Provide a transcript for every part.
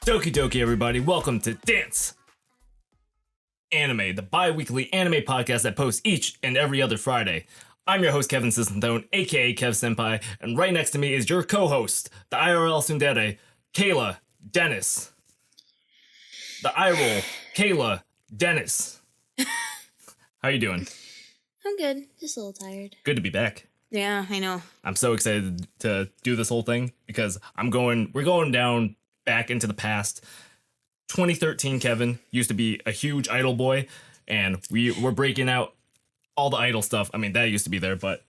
Doki Doki, everybody. Welcome to Dance Anime, the bi-weekly anime podcast that posts each and every other Friday. I'm your host, Kevin Sissenthone, aka Kev Senpai, and right next to me is your co-host, the IRL Tsundere, Kayla Dennis. The I-Roll, Kayla Dennis. How you doing? I'm good. Just a little tired. Good to be back. Yeah, I know. I'm so excited to do this whole thing because we're going down back into the past. 2013 Kevin used to be a huge Idol boy, and we're breaking out all the Idol stuff. I mean, that used to be there, but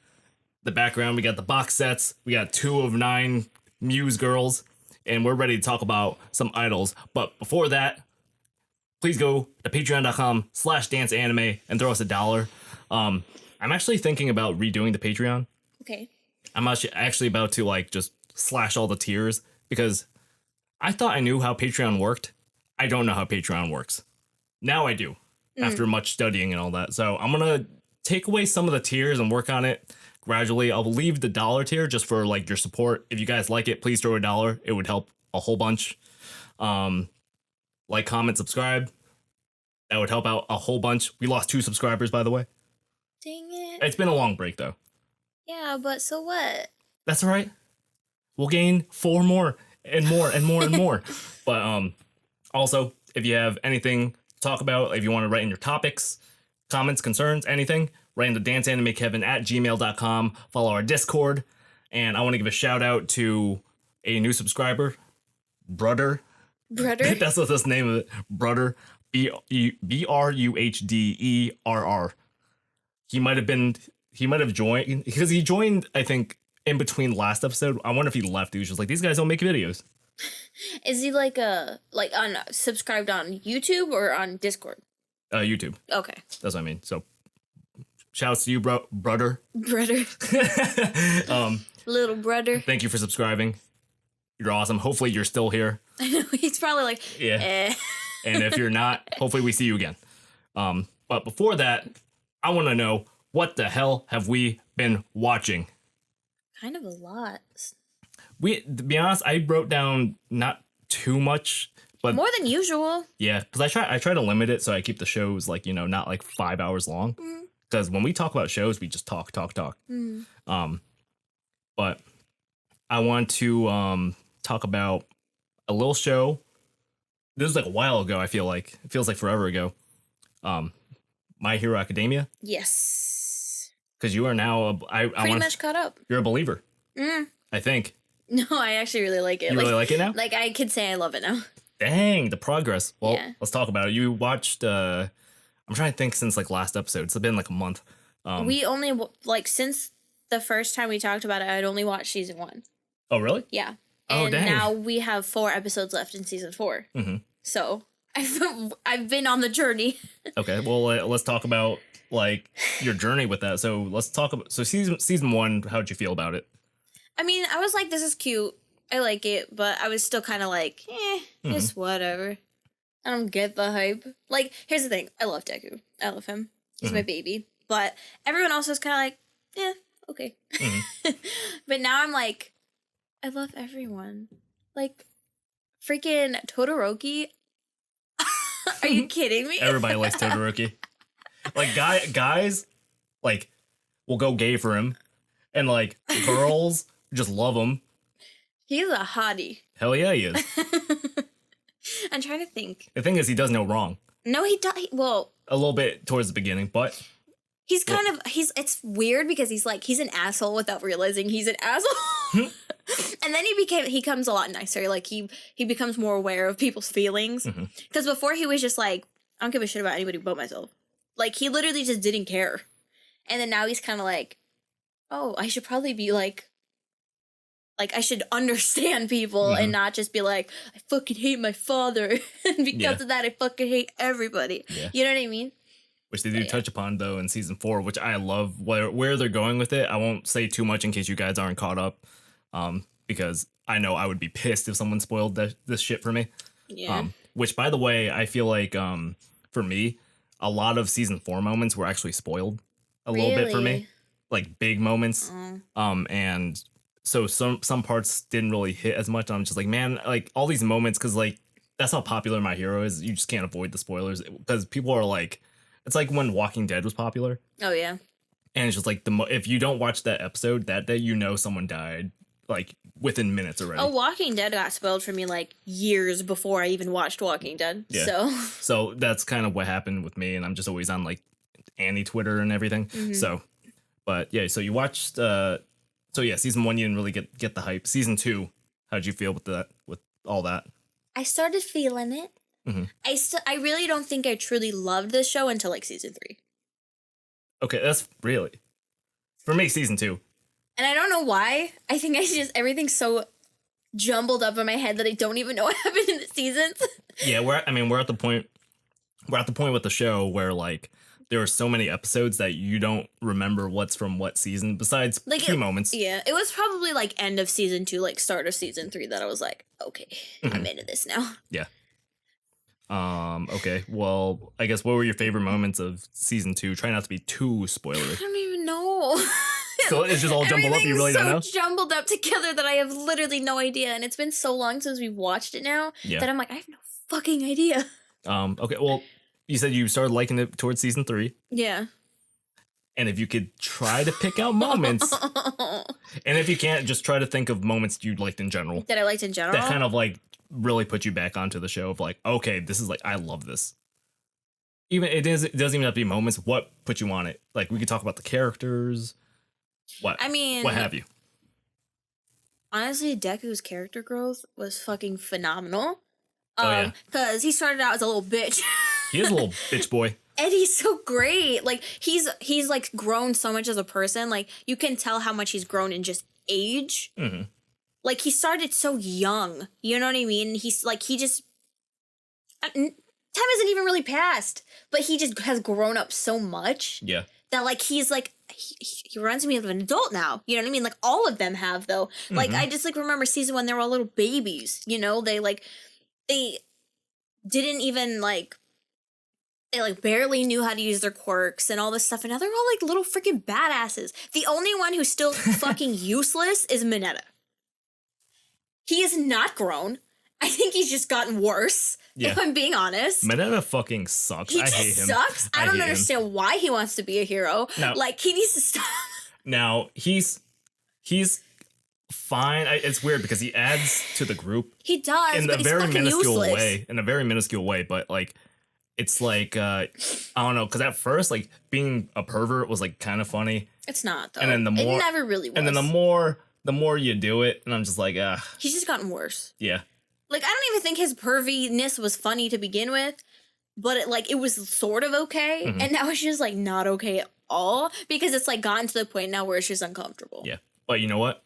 the background, we got the box sets, we got 2 of 9 Muse girls, and we're ready to talk about some idols. But before that, please go to patreon.com/danceanime and throw us $1. I'm actually thinking about redoing the Patreon. Okay. I'm actually about to just slash all the tiers because I thought I knew how Patreon worked. I don't know how Patreon works. Now I do, after much studying and all that. So I'm going to take away some of the tiers and work on it gradually. I'll leave the $1 tier just for your support. If you guys like it, please throw $1. It would help a whole bunch. Like, comment, subscribe. That would help out a whole bunch. We lost 2 subscribers, by the way. Dang it. It's been a long break, though. Yeah, but so what? That's all right. We'll gain 4 more and more and more and more. But also, if you have anything to talk about, if you want to write in your topics, comments, concerns, anything, write into danceanimekevin@gmail.com. Follow our Discord. And I want to give a shout out to a new subscriber, Brudder. Brudder? That's what the name of it. Brudder. BRUHDERR. He might have joined, because he joined, I think, in between last episode. I wonder if he left. He was just like, these guys don't make videos. Is he subscribed on YouTube or on Discord? YouTube. Okay. That's what I mean. So, shouts to you, brother. Brudder. Little brother. Thank you for subscribing. You're awesome. Hopefully you're still here. I know, he's probably like, yeah. And if you're not, hopefully we see you again. But before that, I want to know, what the hell have we been watching? Kind of a lot. To be honest, I wrote down not too much, but more than usual. Yeah, because I try to limit it so I keep the shows not 5 hours long. Because when we talk about shows, we just talk. But I want to talk about a little show. This was a while ago. I feel like it feels like forever ago. My Hero Academia. Yes. Because you are now pretty much caught up. You're a believer. I think. No, I actually really like it. You really like it now? I could say I love it now. Dang, the progress. Well, yeah. Let's talk about it. You watched, I'm trying to think since last episode. It's been a month. We only, since the first time we talked about it, I'd only watched season 1. Oh, really? Yeah. Oh, and dang. now we have 4 episodes left in season 4. Mm-hmm. So I've been on the journey. Okay, well, let's talk about your journey with that. So let's talk about season 1. How'd you feel about it? I mean, I was like, this is cute. I like it, but I was still kind of it's whatever. I don't get the hype. Here's the thing. I love Deku. I love him. He's my baby. But everyone else is kind of okay. Mm-hmm. But now I'm I love everyone. Freaking Todoroki. Are you kidding me? Everybody likes Todoroki. Guys, will go gay for him. And, girls just love him. He's a hottie. Hell yeah, he is. I'm trying to think. The thing is, he does no wrong. No, he does. Well, a little bit towards the beginning, but he's it's weird because he's an asshole without realizing he's an asshole. And then he becomes a lot nicer. He becomes more aware of people's feelings. Because before he was just I don't give a shit about anybody but myself. He literally just didn't care. And then now he's kind of oh, I should probably be I should understand people and not just be I fucking hate my father. And because of that, I fucking hate everybody. Yeah. You know what I mean? Which they do touch upon, though, in season 4, which I love where they're going with it. I won't say too much in case you guys aren't caught up, because I know I would be pissed if someone spoiled this shit for me. Yeah. Which, by the way, I feel for me, a lot of season 4 moments were actually spoiled a little bit for me. Big moments. And so some parts didn't really hit as much. I'm just man, all these moments, because that's how popular My Hero is. You just can't avoid the spoilers because people are like, it's like when Walking Dead was popular. Oh yeah. And it's just like if you don't watch that episode that day, you know someone died like within minutes already. Oh, Walking Dead got spoiled for me like years before I even watched Walking Dead. Yeah. So that's kind of what happened with me, and I'm just always on like Annie Twitter and everything. So, but yeah, so you watched. So yeah, season 1 you didn't really get the hype. Season 2, how did you feel with that? With all that? I started feeling it. I really don't think I truly loved this show until like season 3. Okay, that's really for me season 2. And I don't know why. I think everything's so jumbled up in my head that I don't even know what happened in the seasons. Yeah, we're at the point with the show where like there are so many episodes that you don't remember what's from what season besides like key moments. Yeah, it was probably like end of season 2, like start of season 3 that I was like, okay, I'm into this now. Yeah. Okay. Well, I guess what were your favorite moments of season 2? Try not to be too spoilery. I don't even know. So it's just all jumbled up. You really don't know. So jumbled up together that I have literally no idea, and it's been so long since we've watched it now that I'm like, I have no fucking idea. Okay. Well, you said you started liking it towards season 3. Yeah. And if you could try to pick out moments, and if you can't, just try to think of moments you liked in general. That I liked in general. That kind of like really put you back onto the show of like, okay, this is like, I love this. Even it doesn't even have to be moments. What put you on it? Like we could talk about the characters. What? I mean, what have you? Honestly, Deku's character growth was fucking phenomenal. Yeah. Because he started out as a little bitch. He is a little bitch boy. And he's so great. Like he's like grown so much as a person. Like you can tell how much he's grown in just age. Like he started so young. You know what I mean? He's like time hasn't even really passed, but he just has grown up so much. Yeah. That like he's like he reminds me of an adult now. You know what I mean? Like all of them have though. Like I just like remember season 1 they were all little babies. You know they didn't even like. They like barely knew how to use their quirks and all this stuff, and now they're all like little freaking badasses. The only one who's still fucking useless is Mineta. He is not grown. I think he's just gotten worse. Yeah. If I'm being honest, Mineta fucking sucks. I hate him. Sucks. I don't understand why he wants to be a hero. No. Like he needs to stop. Now he's fine. It's weird because he adds to the group. He does in but a very minuscule useless. way. In a very minuscule way, but like. It's like, I don't know, because at first, like, being a pervert was, like, kind of funny. It's not, though. And then the more... It never really was. And then the more you do it, and I'm just like, He's just gotten worse. Yeah. Like, I don't even think his perviness was funny to begin with, but it was sort of okay, and now it's just, like, not okay at all, because it's, like, gotten to the point now where it's just uncomfortable. Yeah. But you know what?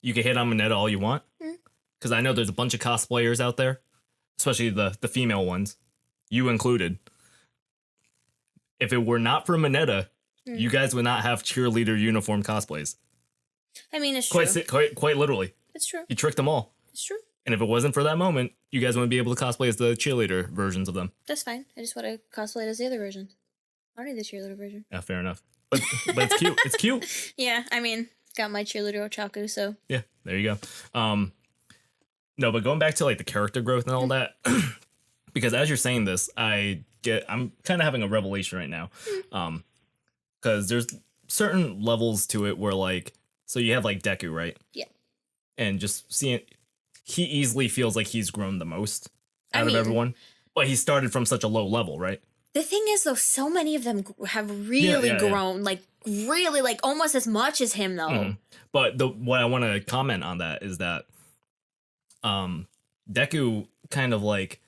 You can hit on Mineta all you want, because I know there's a bunch of cosplayers out there, especially the female ones. You included. If it were not for Mineta, you guys would not have cheerleader uniform cosplays. I mean, it's true. Quite literally. It's true. You tricked them all. It's true. And if it wasn't for that moment, you guys wouldn't be able to cosplay as the cheerleader versions of them. That's fine. I just want to cosplay as the other versions. I don't need the cheerleader version. Yeah, fair enough. But it's cute. It's cute. Yeah, I mean, got my cheerleader Ochaku, so. Yeah, there you go. No, but going back to like the character growth and all that. Because as you're saying this, I'm kind of having a revelation right now. Because there's certain levels to it where like, so you have like Deku, right? Yeah. And just seeing, he easily feels like he's grown the most out of everyone. But he started from such a low level, right? The thing is though, so many of them have really grown, like really like almost as much as him though. But what I want to comment on that is that Deku kind of like,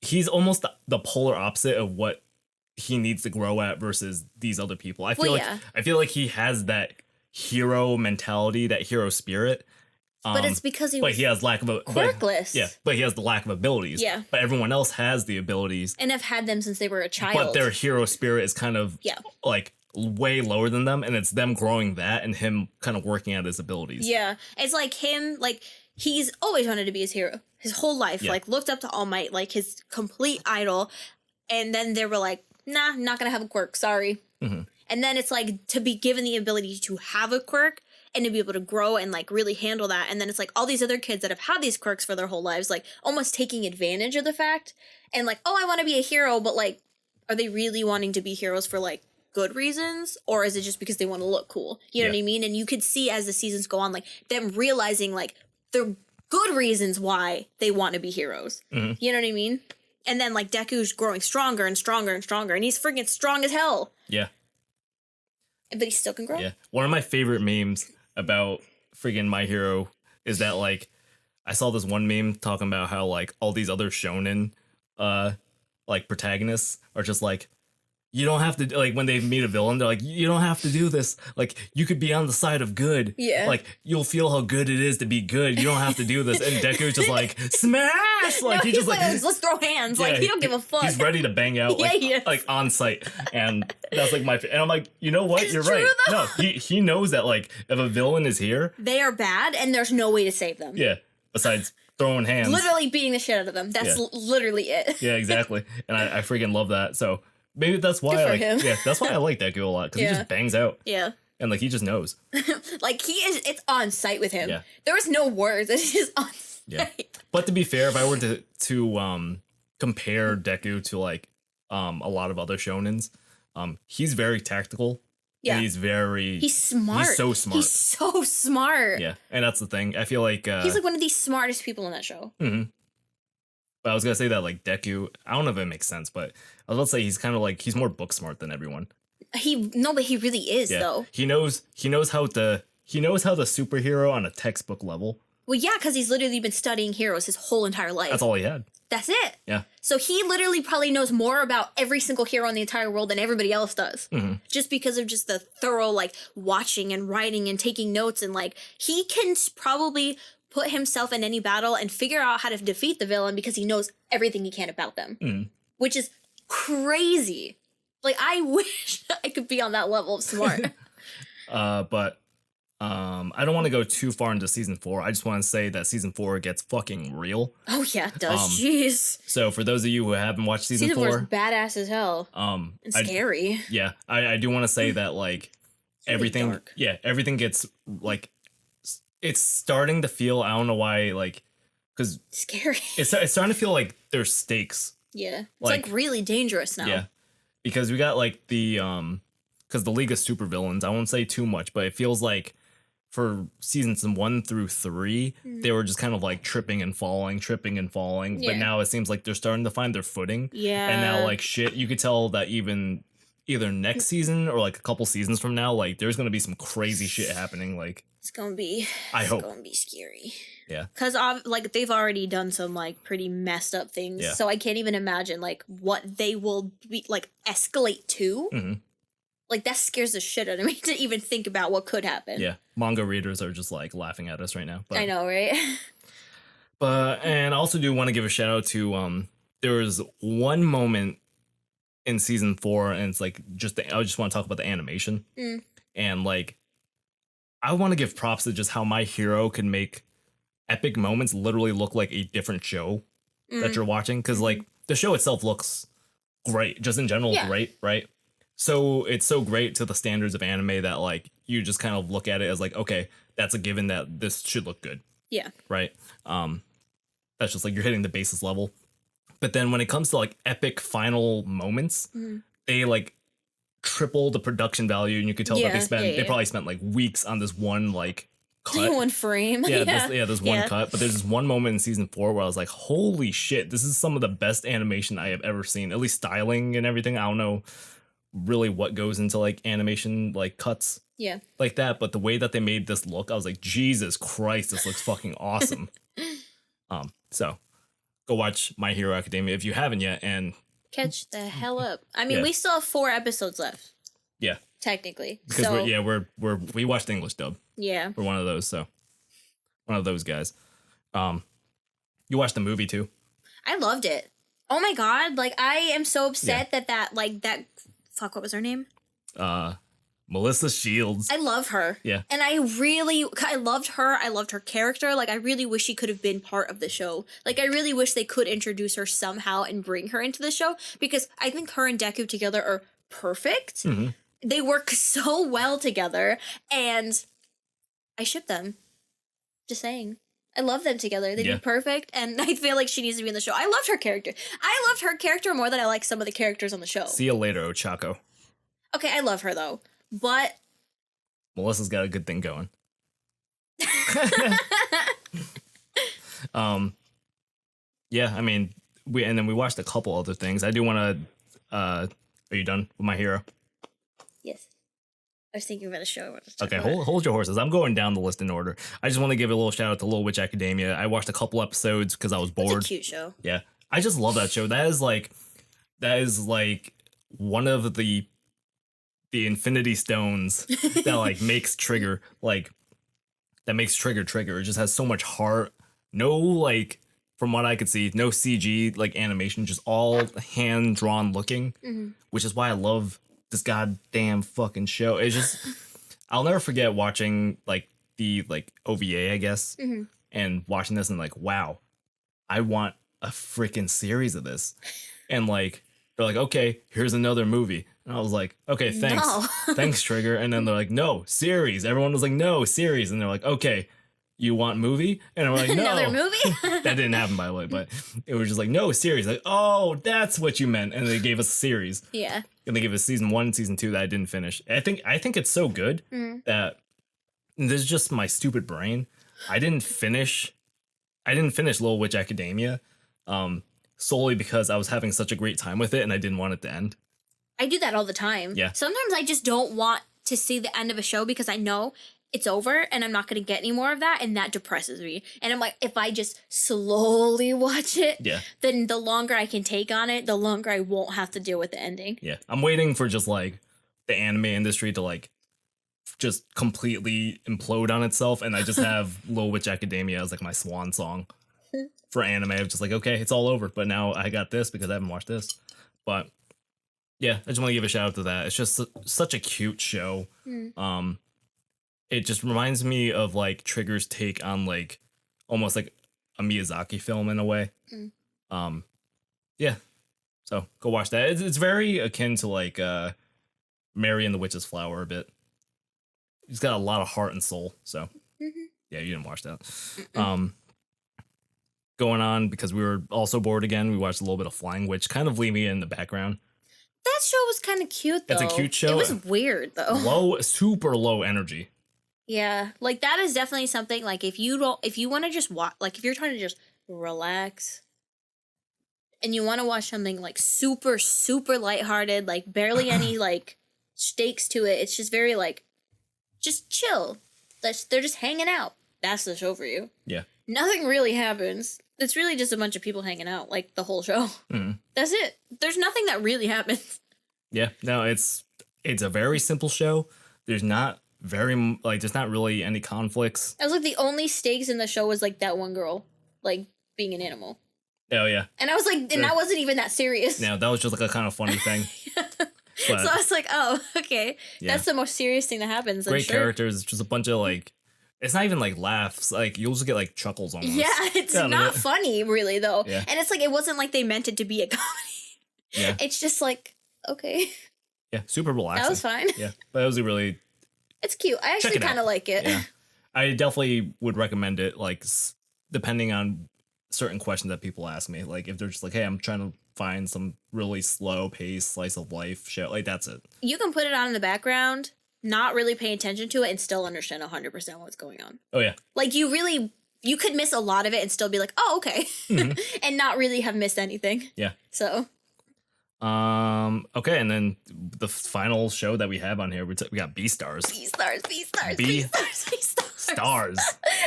he's almost the polar opposite of what he needs to grow at versus these other people. I feel like he has that hero mentality, that hero spirit. But it's because he has lack of quirkless. But he has the lack of abilities. Yeah. But everyone else has the abilities. And have had them since they were a child. But their hero spirit is kind of like way lower than them, and it's them growing that and him kind of working at his abilities. Yeah. It's like him, like he's always wanted to be his hero. His whole life, like looked up to All Might, like his complete idol. And then they were like, nah, not gonna have a quirk, sorry. And then it's like to be given the ability to have a quirk and to be able to grow and like really handle that. And then it's like all these other kids that have had these quirks for their whole lives, like almost taking advantage of the fact and like, oh, I want to be a hero, but like, are they really wanting to be heroes for like good reasons, or is it just because they want to look cool? You know what I mean? And you could see as the seasons go on, like them realizing like they're good reasons why they want to be heroes. You know what I mean? And then like Deku's growing stronger and stronger and stronger, and he's freaking strong as hell. Yeah. But he still can grow. Yeah. One of my favorite memes about freaking My Hero is that like I saw this one meme talking about how like all these other shonen like protagonists are just like, you don't have to, like when they meet a villain, they're like, you don't have to do this. Like you could be on the side of good. Yeah. Like you'll feel how good it is to be good. You don't have to do this. And Deku's just like, smash! Like no, he just like, let's throw hands. Like he don't give a fuck. He's ready to bang out like, like on site. And that's like and I'm like, you know what? It's You're true, right. though. No, he knows that like if a villain is here, they are bad and there's no way to save them. Yeah. Besides throwing hands. Literally beating the shit out of them. That's literally it. Yeah, exactly. And I freaking love that. So maybe that's why that's why I like Deku a lot, because he just bangs out. Yeah. And like he just knows. Like it's on site with him. Yeah. There was no words. It's just on site. Yeah. But to be fair, if I were to compare Deku to like a lot of other shonens, he's very tactical. Yeah. And he's smart. He's so smart. He's so smart. Yeah. And that's the thing. I feel like he's like one of the smartest people in that show. But I was gonna say that like Deku, I don't know if it makes sense, but I was about to say he's kind of like, he's more book smart than everyone. But he really is though. He knows how the superhero on a textbook level. Well, yeah, because he's literally been studying heroes his whole entire life. That's all he had. That's it. Yeah. So he literally probably knows more about every single hero in the entire world than everybody else does. Just because of just the thorough like watching and writing and taking notes, and like he can probably put himself in any battle and figure out how to defeat the villain because he knows everything he can about them. Which is crazy. Like I wish I could be on that level of smart. But I don't want to go too far into season 4. I just want to say that season 4 gets fucking real. Oh yeah, it does. Jeez. So for those of you who haven't watched season 4, is badass as hell. And scary. I do want to say that like everything, everything gets like, it's starting to feel, I don't know why, like, because scary. It's starting to feel like there's stakes. Yeah, it's like really dangerous now. Yeah, because we got like the because the League of Supervillains. I won't say too much, but it feels like for seasons 1 through 3, they were just kind of like tripping and falling. Yeah. But now it seems like they're starting to find their footing. Yeah, and now like shit, you could tell that even either next season or like a couple seasons from now, like there's gonna be some crazy shit happening. Like it's gonna be. I hope. It's gonna be scary. Yeah. Because like they've already done some like pretty messed up things. Yeah. So I can't even imagine like what they will be like escalate to. Like that scares the shit out of me to even think about what could happen. Yeah. Manga readers are just like laughing at us right now. But, I know, right? But and I also do want to give a shout out to there was one moment in season 4, and it's like I just want to talk about the animation. And like I want to give props to just how My Hero can make epic moments literally look like a different show that you're watching, because like the show itself looks great just in general. Great, right? So it's so great to the standards of anime that like you just kind of look at it as like, okay, that's a given that this should look good. Yeah. Right. That's just like you're hitting the basis level. But then when it comes to like epic final moments, they like triple the production value, and you could tell that they probably spent like weeks on this one like cut. One frame. This one cut. But there's this one moment in season 4 where I was like, holy shit, this is some of the best animation I have ever seen. At least styling and everything. I don't know really what goes into like animation like cuts like that, but the way that they made this look, I was like, Jesus Christ, this looks fucking awesome. So go watch My Hero Academia if you haven't yet, and catch the hell up. I mean, we still have 4 episodes left. Yeah, technically, because we watched the English dub. Yeah, we're one of those. So one of those guys. You watched the movie too? I loved it. Oh my god! Like I am so upset that fuck, what was her name? Melissa Shields. I love her. Yeah. And I loved her. I loved her character. Like, I really wish she could have been part of the show. Like, I really wish they could introduce her somehow and bring her into the show, because I think her and Deku together are perfect. They work so well together. And I ship them. Just saying. I love them together. They'd be perfect, and I feel like she needs to be in the show. I loved her character. I loved her character more than I like some of the characters on the show. See you later, Ochako. Okay, I love her, though. But... Melissa's got a good thing going. Yeah, I mean, we watched a couple other things. I do want to... are you done with My Hero? Yes. I was thinking about a show I wanted to talk Okay, hold your horses. I'm going down the list in order. I just want to give a little shout out to Little Witch Academia. I watched a couple episodes because I was bored. It's a cute show. Yeah, I just love that show. That is like one of the Infinity Stones that like makes Trigger Trigger. It just has so much heart. No, like, from what I could see, no CG like animation, just all hand drawn looking, which is why I love this goddamn fucking show. It's just, I'll never forget watching like the OVA, I guess, and watching this and like, wow, I want a freaking series of this. And like, they're like, okay, here's another movie. And I was like, okay, thanks. No. Thanks, Trigger. And then they're like, no, series. Everyone was like, no, series. And they're like, okay, you want movie? And I'm like, no. Another movie? That didn't happen, by the way, but it was just like, no, series. Like, oh, that's what you meant. And they gave us a series. Yeah. And they gave us season 1 and season 2 that I didn't finish. I think it's so good that this is just my stupid brain. I didn't finish Little Witch Academia solely because I was having such a great time with it and I didn't want it to end. I do that all the time. Yeah. Sometimes I just don't want to see the end of a show because I know it's over and I'm not going to get any more of that, and that depresses me. And I'm like, if I just slowly watch it, then the longer I can take on it, the longer I won't have to deal with the ending. Yeah. I'm waiting for just like the anime industry to like just completely implode on itself, and I just have Little Witch Academia as like my swan song for anime. I'm just like, okay, it's all over, but now I got this because I haven't watched this. But yeah, I just want to give a shout out to that. It's just such a cute show. It just reminds me of like Trigger's take on like almost like a Miyazaki film in a way. Yeah. So go watch that. It's very akin to like Mary and the Witch's Flower a bit. He's got a lot of heart and soul. So yeah, you didn't watch that. Going on, because we were also bored again, we watched a little bit of Flying Witch, kind of leave me in the background. That show was kind of cute, though. It's a cute show. It was weird, though. Super low energy. Yeah, like that is definitely something, like if you want to just watch, like if you're trying to just relax and you want to watch something like super, super lighthearted, like barely any like stakes to it, it's just very like, just chill. They're just hanging out. That's the show for you. Yeah. Nothing really happens. It's really just a bunch of people hanging out, like the whole show. That's it. There's nothing that really happens. Yeah, no, it's a very simple show. There's not really any conflicts. I was like, the only stakes in the show was like that one girl, like being an animal. Oh yeah. And I was like, and that wasn't even that serious. No, that was just like a kind of funny thing. So I was like, oh, okay. Yeah. That's the most serious thing that happens. Great characters. It's just a bunch of like, it's not even like laughs. Like you'll just get like chuckles almost. Yeah, it's not funny really though. Yeah. And it's like, it wasn't like they meant it to be a comedy. Yeah. It's just like, okay. Yeah, super relaxing. That was fine. Yeah, but it was really... It's cute. I actually kind of like it. Yeah. I definitely would recommend it, like, depending on certain questions that people ask me. Like, if they're just like, hey, I'm trying to find some really slow-paced slice of life shit, like, that's it. You can put it on in the background, not really pay attention to it, and still understand 100% what's going on. Oh, yeah. Like, you could miss a lot of it and still be like, oh, okay. And not really have missed anything. Yeah. So... okay, and then the final show that we have on here, we got Beastars. Beastars. Stars.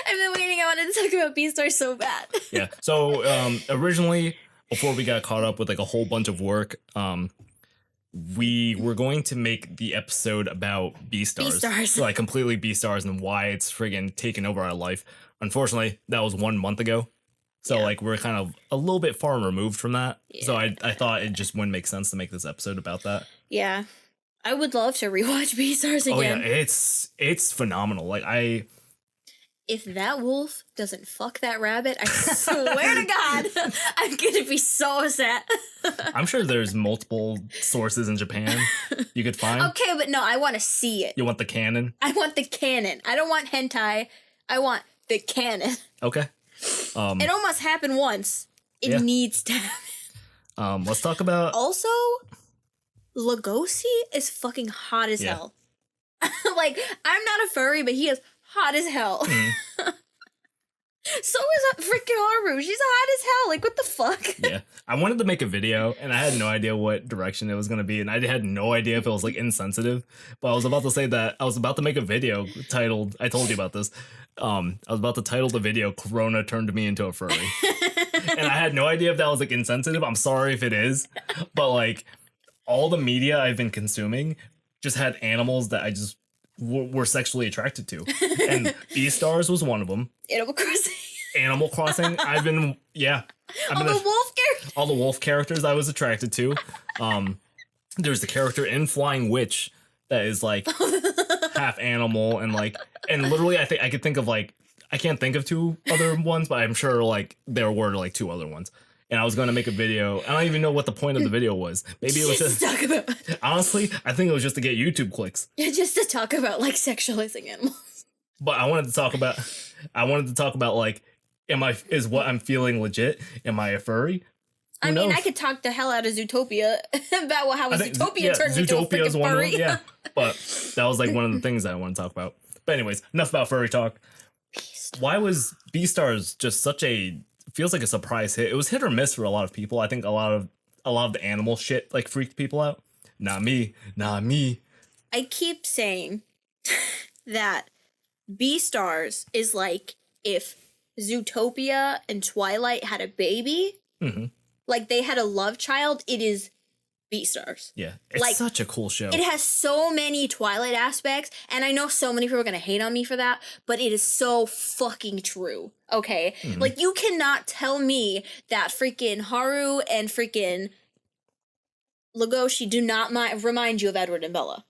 I've been waiting. I wanted to talk about Beastars so bad. Yeah. So originally, before we got caught up with like a whole bunch of work, we were going to make the episode about Beastars. So, like completely Beastars and why it's friggin' taken over our life. Unfortunately, that was 1 month ago. So, like, we're kind of a little bit far removed from that. Yeah. So I thought it just wouldn't make sense to make this episode about that. Yeah. I would love to rewatch Beastars again. Oh, yeah. It's phenomenal. Like, if that wolf doesn't fuck that rabbit, I swear to God, I'm going to be so sad. I'm sure there's multiple sources in Japan you could find. Okay, but no, I want to see it. You want the canon? I want the canon. I don't want hentai. I want the canon. Okay. It almost happened once. It needs to happen. Let's talk about... Also, Lugosi is fucking hot as hell. Like, I'm not a furry, but he is hot as hell. So is that freaking Haru. She's hot as hell. Like, what the fuck? Yeah. I wanted to make a video, and I had no idea what direction it was going to be, and I had no idea if it was, like, insensitive. But I was about to say that I was about to make a video titled... I told you about this. I was about to title the video, Corona Turned Me Into a Furry. And I had no idea if that was, like, insensitive. I'm sorry if it is. But, like, all the media I've been consuming just had animals that I just... were sexually attracted to, and Beastars was one of them. Animal Crossing. I've been all the wolf characters I was attracted to. There's the character in Flying Witch that is like half animal and literally I think I could think of like I can't think of two other ones, but I'm sure like there were like two other ones. And I was going to make a video. I don't even know what the point of the video was. Maybe it was just to talk about. Honestly, I think it was just to get YouTube clicks. Yeah, just to talk about like sexualizing animals. But I wanted to talk about like, is what I'm feeling legit? Am I a furry? I mean, I could talk the hell out of Zootopia about how Zootopia turned into a freaking furry. Yeah, but that was like one of the things that I want to talk about. But anyways, enough about furry talk. Why was Beastars just such a... feels like a surprise hit? It was hit or miss for a lot of people. I think a lot of the animal shit like freaked people out. Not me. I keep saying that Beastars is like if Zootopia and Twilight had a baby, like they had a love child, it is Beastars. Yeah, it's like, such a cool show. It has so many Twilight aspects, and I know so many people are gonna hate on me for that, but it is so fucking true. Okay, like you cannot tell me that freaking Haru and freaking Legoshi do not remind you of Edward and Bella.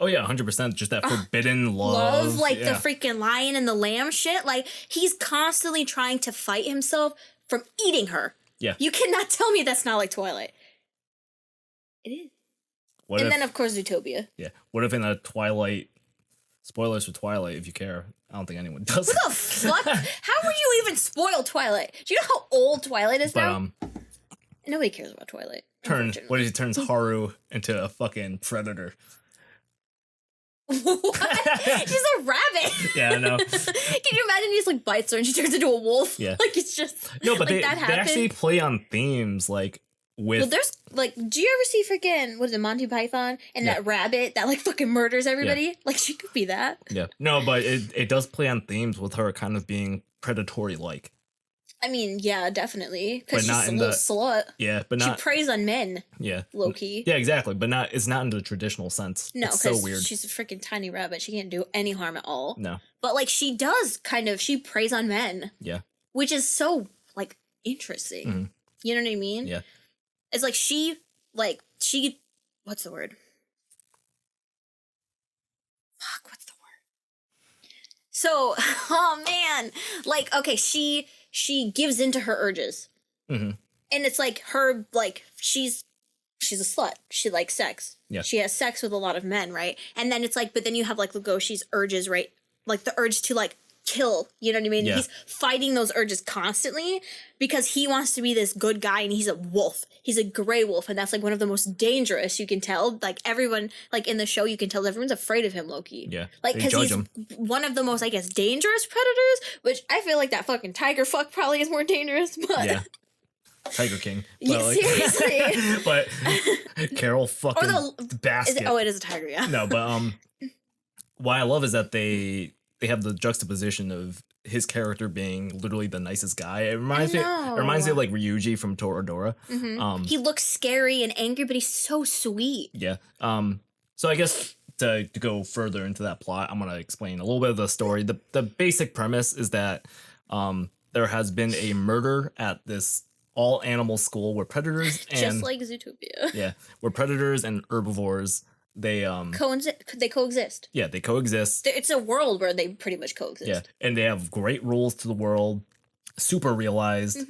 Oh yeah, 100%. Just that forbidden love, like the freaking lion and the lamb shit. Like he's constantly trying to fight himself from eating her. Yeah, you cannot tell me that's not like Twilight. It is. And then, of course, Zootopia. Yeah. What if in a Twilight... Spoilers for Twilight, if you care. I don't think anyone does. What the fuck? How would you even spoil Twilight? Do you know how old Twilight is now? Nobody cares about Twilight. What if he turns Haru into a fucking predator? What? She's a rabbit. Yeah, I know. Can you imagine he just like bites her and she turns into a wolf? Yeah. Like it's just... No, but like, they actually play on themes like... Well, there's like, do you ever see freaking what is it, Monty Python and that rabbit that like fucking murders everybody? Yeah. Like she could be that. Yeah, no, but it does play on themes with her kind of being predatory like. I mean, yeah, definitely, because she's a little slut. Yeah, but not. She preys on men. Yeah, low key. Yeah, exactly, but not. It's not in the traditional sense. No, it's so weird. She's a freaking tiny rabbit. She can't do any harm at all. No, but like she does kind of. She preys on men. Yeah, which is so like interesting. You know what I mean? Yeah. It's like what's the word? Fuck, what's the word? So, oh man, like, okay, she gives into her urges. And it's like her, like, she's a slut. She likes sex. Yeah. She has sex with a lot of men, right? And then it's like, but then you have like Legoshi's urges, right? Like the urge to like kill, you know what I mean? Yeah. He's fighting those urges constantly because he wants to be this good guy and he's a wolf. He's a gray wolf, and that's like one of the most dangerous, you can tell. Like everyone, like in the show, you can tell everyone's afraid of him, Loki. Yeah. Like because he's one of the most, I guess, dangerous predators, which I feel like that fucking tiger fuck probably is more dangerous, but yeah. Tiger King. Yeah, like, seriously. But Carol fucking basket. It is a tiger, yeah. No, but what I love is that they have the juxtaposition of his character being literally the nicest guy. It reminds me of like Ryuji from Toradora. He looks scary and angry, but he's so sweet. Yeah. So I guess to go further into that plot, I'm gonna explain a little bit of the story. The basic premise is that there has been a murder at this all animal school where predators and just like Zootopia. Yeah, where predators and herbivores they coexist. Yeah, they coexist. It's a world where they pretty much coexist. Yeah, and they have great rules to the world, super realized.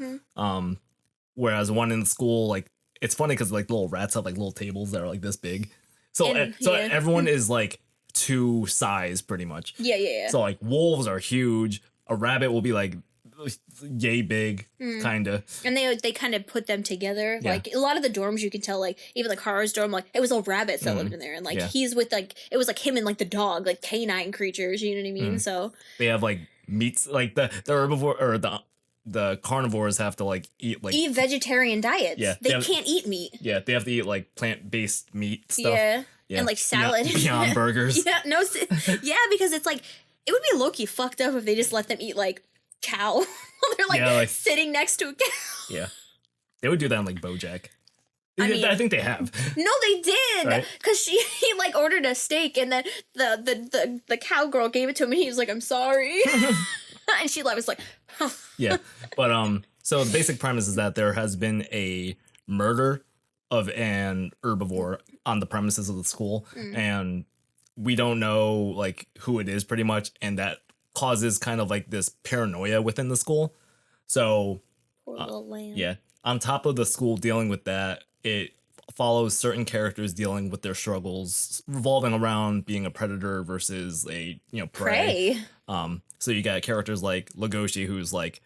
Whereas one in the school, like it's funny because like little rats have like little tables that are like this big. So And- so yeah. everyone is like to size pretty much. Yeah. So like wolves are huge. A rabbit will be like yay big, kind of. And they kind of put them together. Yeah. Like a lot of the dorms, you can tell, like even like Hara's dorm, like it was all rabbits that lived in there, and like Yeah. he's with like it was like him and like the dog, like canine creatures. You know what I mean? So They have like meats, like the herbivore or the carnivores have to like eat like eat vegetarian diets. Yeah, They they have- can't eat meat. yeah, they have to eat like plant-based meat stuff. Yeah. Yeah. And like salad. Beyond burgers. Yeah, no, yeah, because it's like it would be low-key fucked up if they just let them eat like cow while they're like, Yeah, like- sitting next to a cow. Yeah. They would do that in like BoJack. I mean- I think they have. No, they did, Right. because he like ordered a steak, and then the cowgirl gave it to him, and he was like, "I'm sorry," and she was like, huh. Yeah. But so the basic premise is that there has been a murder of an herbivore on the premises of the school, and we don't know like who it is pretty much, and that causes kind of like this paranoia within the school. So Poor little lamb. yeah, on top of the school dealing with that, it follows certain characters dealing with their struggles revolving around being a predator versus a prey. Pray. So you got characters like Legoshi, who's like,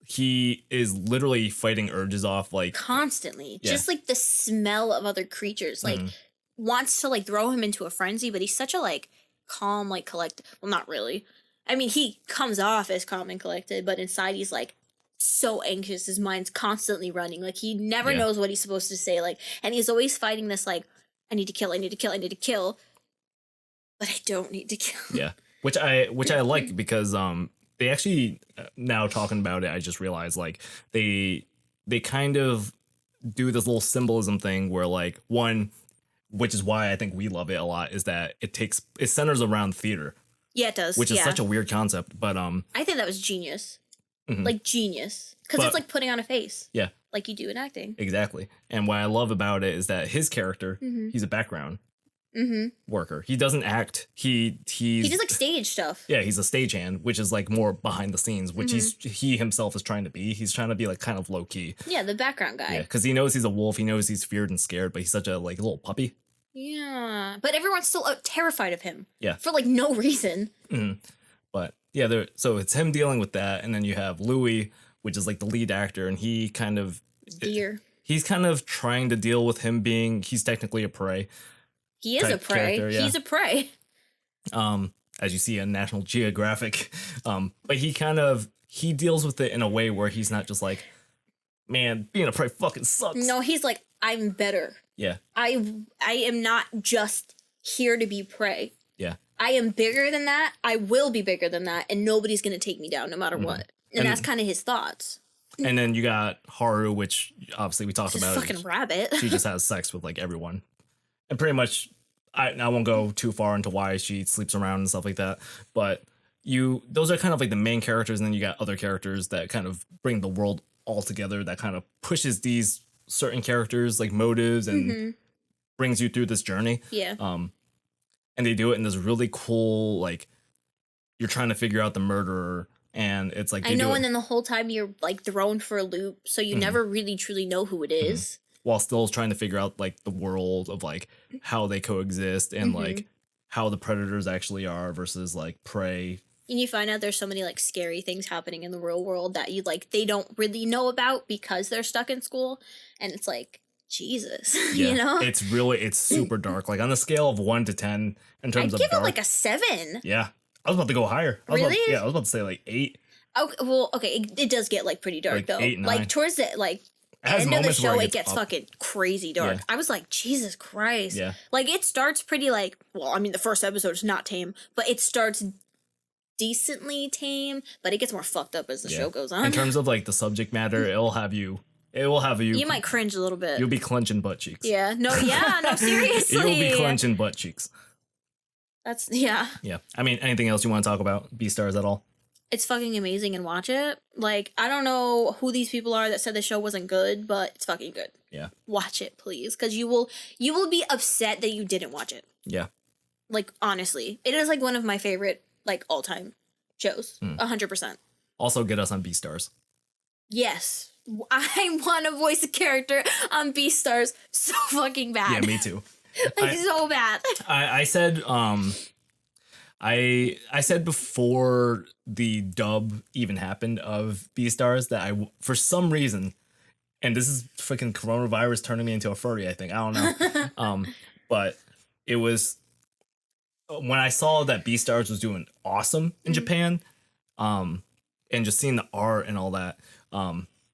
he is literally fighting urges off like Constantly, Yeah. just like the smell of other creatures, like wants to like throw him into a frenzy, but he's such a like calm, like collected. Well, not really. I mean, he comes off as calm and collected, but inside he's like so anxious. His mind's constantly running. Like he never Yeah. knows what he's supposed to say. Like, and he's always fighting this like, I need to kill, I need to kill, I need to kill, but I don't need to kill. yeah, which I like because they actually now talking about it, I just realized like they kind of do this little symbolism thing where like one, which is why I think we love it a lot, is that it centers around theater, Yeah, it does. which is yeah. such a weird concept, but I think that was genius. Mhm. Like genius, because But- it's like putting on a face. Yeah. Like you do in acting. exactly. And what I love about it is that his character, he's a background worker. He doesn't act. He's He does like stage stuff. yeah, he's a stagehand, which is like more behind the scenes, which he himself is trying to be. He's trying to be like kind of low key. Yeah, the background guy. Yeah, because he knows he's a wolf. He knows he's feared and scared, but he's such a like little puppy. Yeah, but everyone's still terrified of him. Yeah. For like no reason. But yeah, so it's him dealing with that, and then you have Louis, which is like the lead actor, and he kind of Deer. he's kind of trying to deal with him being he's technically a prey. He is a type prey. character, yeah. He's a prey. As you see on National Geographic. But he deals with it in a way where he's not just like, man, being a prey fucking sucks. No, he's like, I'm better. Yeah. I am not just here to be prey. Yeah. I am bigger than that. I will be bigger than that, and nobody's gonna take me down no matter what. And And- that's kind of his thoughts. And then you got Haru, which obviously we talked Just about. fucking rabbit. She just has sex with like everyone. And pretty much I won't go too far into why she sleeps around and stuff like that. But those are kind of like the main characters, and then you got other characters that kind of bring the world all together, that kind of pushes these certain characters like motives and brings you through this journey. Yeah. And they do it in this really cool, like, you're trying to figure out the murderer, and it's like I know, and then the whole time you're like thrown for a loop, so you never really truly know who it is. while still trying to figure out like the world of like how they coexist and like how the predators actually are versus like prey. And you find out there's so many like scary things happening in the real world that you like they don't really know about because they're stuck in school, and it's like Jesus, Yeah, you know. it's super dark. Like on the scale of 1 to 10 in I'd terms of give dark. it like a 7. Yeah, I was about to go higher. Really? I was about to say like 8. Okay, well, okay, it does get like pretty dark Like though. 8, 9. Like towards the like It has end of the moments where show, it it gets up. fucking crazy dark. Yeah. I was like, Jesus Christ. Yeah. Like it starts pretty like, well, I mean, the first episode is not tame, but it starts decently tame, but it gets more fucked up as the Yeah. show goes on. In terms of like the subject matter, it will have you. You might cringe a little bit. You'll be clenching butt cheeks. Yeah. No. Yeah. No. Seriously. You'll be clenching butt cheeks. That's yeah. Yeah. I mean, anything else you want to talk about Beastars at all? It's fucking amazing and watch it. Like I don't know who these people are that said the show wasn't good, but it's fucking good. Yeah. Watch it, please, because you will be upset that you didn't watch it. Yeah. Like honestly, it is like one of my favorite like all time shows. 100%. Also, get us on Beastars. Yes. I want to voice a character on Beastars so fucking bad. Yeah, me too. So bad. I said I said before the dub even happened of Beastars that for some reason, and this is freaking coronavirus turning me into a furry, I think. I don't know. But it was when I saw that Beastars was doing awesome in Japan, and just seeing the art and all that,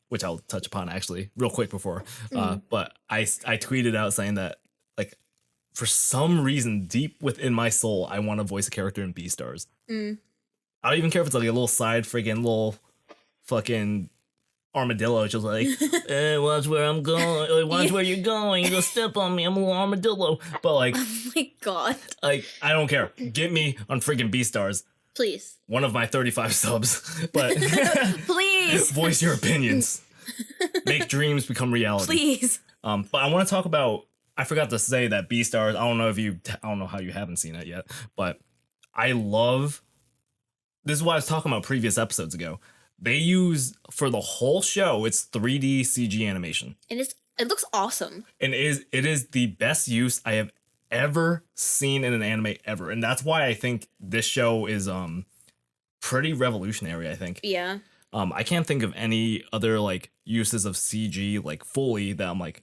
which I'll touch upon actually real quick before. But I tweeted out saying that, like, for some reason deep within my soul, I want to voice a character in Beastars. I don't even care if it's like a little side freaking little fucking armadillo. Just like, watch where I'm going. Watch where you're going. You're gonna step on me. I'm a little armadillo. But like, Oh my god. like, I don't care. Get me on freaking Beastars. Please. One of my 35 subs. But Please. voice your opinions. Make dreams become reality. Please. But I want to talk about, I forgot to say that Beastars, I don't know how you haven't seen it yet, but I love, this is what I was talking about previous episodes ago. They use, for the whole show, it's 3D CG animation. And it looks awesome. And it is the best use I have ever seen in an anime ever. And that's why I think this show is pretty revolutionary, I think. Yeah. I can't think of any other like uses of CG like fully that I'm like,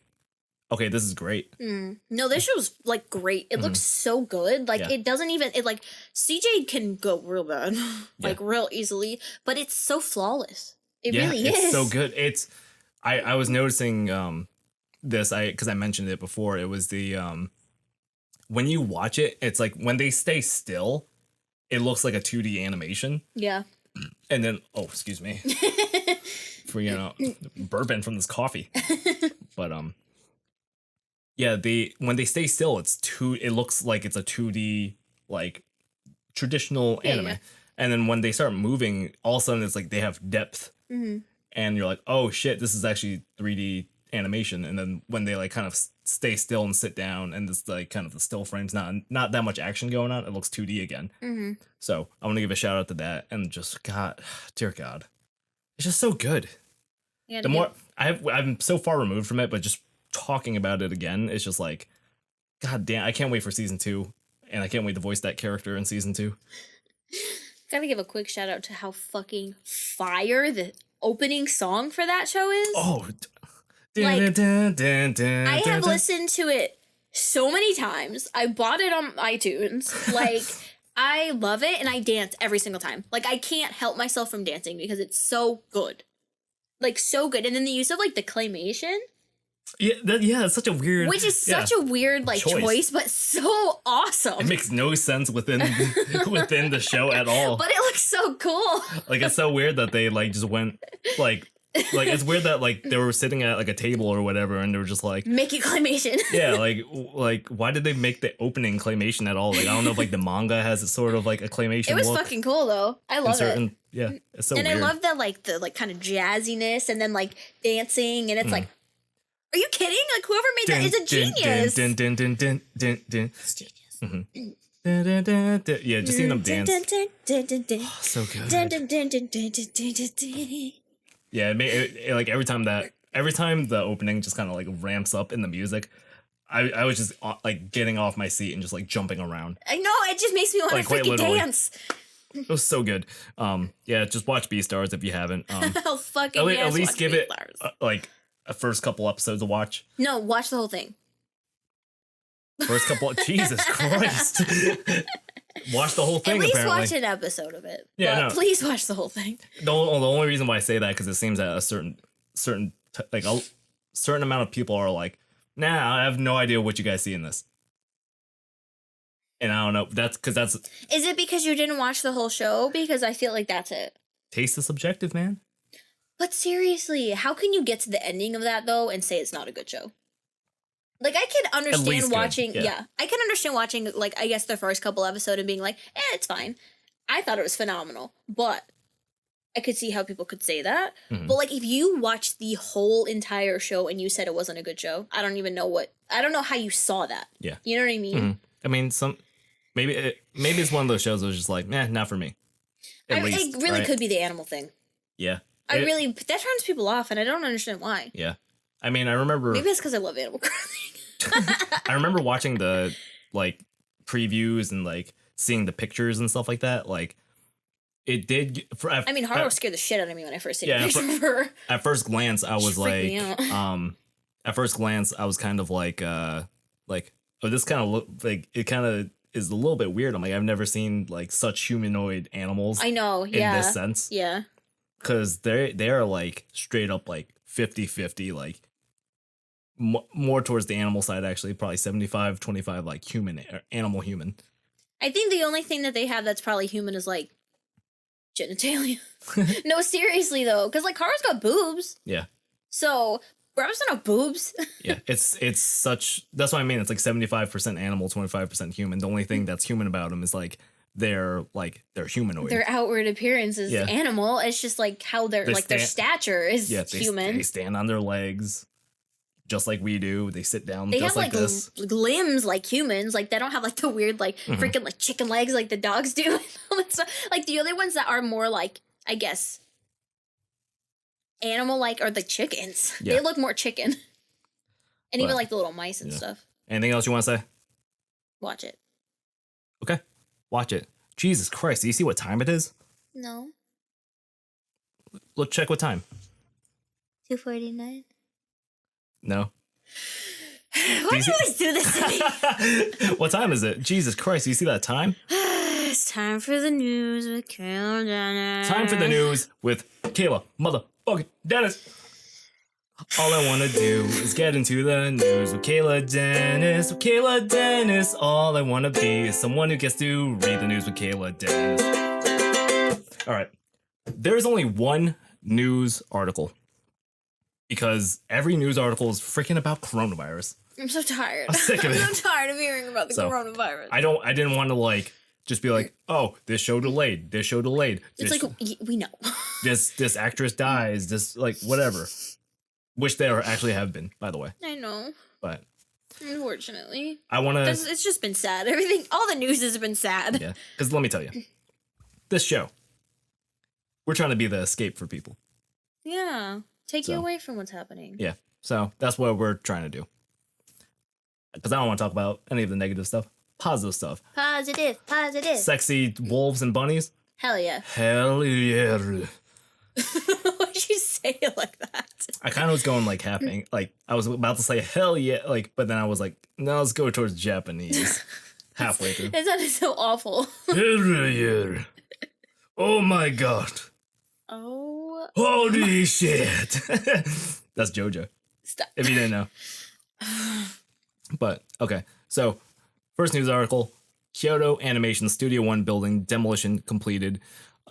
okay, this is great. No, this show's like great. It looks so good. Like Yeah. it doesn't even like CJ can go real bad, like real easily, but it's so flawless. It really is. It's so good. It's I was noticing this because I mentioned it before. It was the when you watch it, it's like when they stay still, it looks like a 2D animation. Yeah. And then excuse me. For burping from this coffee. But yeah, when they stay still, it looks like it's a 2D like traditional anime. Yeah. And then when they start moving, all of a sudden it's like they have depth. And you're like, oh shit, this is actually 3D animation. And then when they like kind of stay still and sit down, and this like kind of the still frames, not that much action going on, it looks 2D again. So I want to give a shout out to that, and just dear God, it's just so good. Yeah, The more I'm so far removed from it, but just talking about it again, it's just like, God damn, I can't wait for season 2, and I can't wait to voice that character in season 2. Gotta give a quick shout out to how fucking fire the opening song for that show is. Oh, Like, I have listened to it so many times. I bought it on iTunes. Like, I love it, and I dance every single time. Like, I can't help myself from dancing because it's so good. Like, so good. And then the use of, like, the claymation. Yeah, it's such a weird... Which is such a weird, like, choice, but so awesome. It makes no sense within the show at all. But it looks so cool. Like, it's so weird that they, like, just went, like, it's weird that, like, they were sitting at, like, a table or whatever, and they were just like... Make it claymation. Yeah, like, why did they make the opening claymation at all? Like, I don't know if, like, the manga has sort of, like, a claymation It was look. fucking cool, though. I love it. Yeah, it's so and weird. I love the kind of jazziness and then, like, dancing, and it's like... Are you kidding? Like, whoever made that is a genius. Yeah, just seeing them dance. So good. Yeah, it like every time the opening just kind of like ramps up in the music, I was just like getting off my seat and just like jumping around. I know, it just makes me want to quite freaking literally. dance. It was so good. Yeah, just watch Beastars if you haven't. I'll fucking At least give it Beastars. like a first couple episodes to watch. No, watch the whole thing. First couple, Jesus Christ. Watch the whole thing, At least apparently. watch an episode of it. Yeah, But no. please watch the whole thing. The only reason why I say that, because it seems that a certain amount of people are like, nah, I have no idea what you guys see in this. And I don't know, Is it because you didn't watch the whole show? Because I feel like that's it. taste is subjective, man. But seriously, how can you get to the ending of that, though, and say it's not a good show? Like, I can understand least good, watching... yeah. Yeah, I can understand watching, like, I guess the first couple episodes and being like, it's fine. I thought it was phenomenal. But I could see how people could say that. But, like, if you watched the whole entire show and you said it wasn't a good show, I don't know how you saw that. Yeah. You know what I mean? I mean, maybe it's one of those shows that was just like, nah, not for me. At least, it really right? could be the animal thing. Yeah. That turns people off, and I don't understand why. Yeah. I mean, I remember... Maybe it's because I love Animal Crossing. I remember watching the, like, previews and, like, seeing the pictures and stuff like that. Like, it did... Haro scared the shit out of me when I first seen a picture of her. At first glance, I was like... At first glance, I was kind of like, oh, this kind of look like... It kind of is a little bit weird. I'm like, I've never seen, like, such humanoid animals. I know, yeah. In this sense. Yeah. Because they are, like, straight up, like, 50-50, like... more towards the animal side, actually, probably 75-25, like animal human. I think the only thing that they have that's probably human is like genitalia. No, seriously though, because like Haru's got boobs. Yeah. So Rabbits don't have boobs. Yeah, it's such. That's what I mean. It's like 75% animal, 25% human. The only thing that's human about them is like they're humanoid. Their outward appearance is animal. It's just like how their stature is human. They stand on their legs. Just like we do, they sit down. They just have like this. Limbs like humans. Like they don't have like the weird like freaking like chicken legs like the dogs do. Like the other ones that are more like I guess animal like are the chickens. Yeah. They look more chicken. And even like the little mice and stuff. Anything else you want to say? Watch it. Okay, watch it. Jesus Christ! Do you see what time it is? No. Let's check what time. 2:49. No. Why do you always do this to me? What time is it? Jesus Christ, do you see that time? It's time for the news with Kayla Dennis. Time for the news with Kayla motherfucking Dennis. All I want to do is get into the news with Kayla Dennis. With Kayla Dennis, all I want to be is someone who gets to read the news with Kayla Dennis. All right. There's only one news article. Because every news article is freaking about coronavirus. I'm so tired. I'm sick of it. I'm so tired of hearing about the coronavirus. I didn't want to like just be like, oh, this show delayed. This show delayed. It's like we know. This actress dies. This like whatever. Which there actually have been, by the way. I know. But unfortunately, I want to. It's just been sad. Everything, all the news has been sad. Yeah. Because let me tell you, this show, we're trying to be the escape for people. Yeah. Take you away from what's happening. Yeah. So that's what we're trying to do. Because I don't want to talk about any of the negative stuff. Positive stuff. Positive. Sexy wolves and bunnies. Hell yeah. Hell yeah. Why'd you say it like that? I kind of was going like happening. Like I was about to say hell yeah. Like, but then I was like, no, let's go towards Japanese. Halfway through. It sounded so awful. Hell yeah. Oh my god. Oh. Holy shit. That's JoJo. Stop. If you didn't know. But, okay. So, first news article. Kyoto Animation Studio 1 building demolition completed.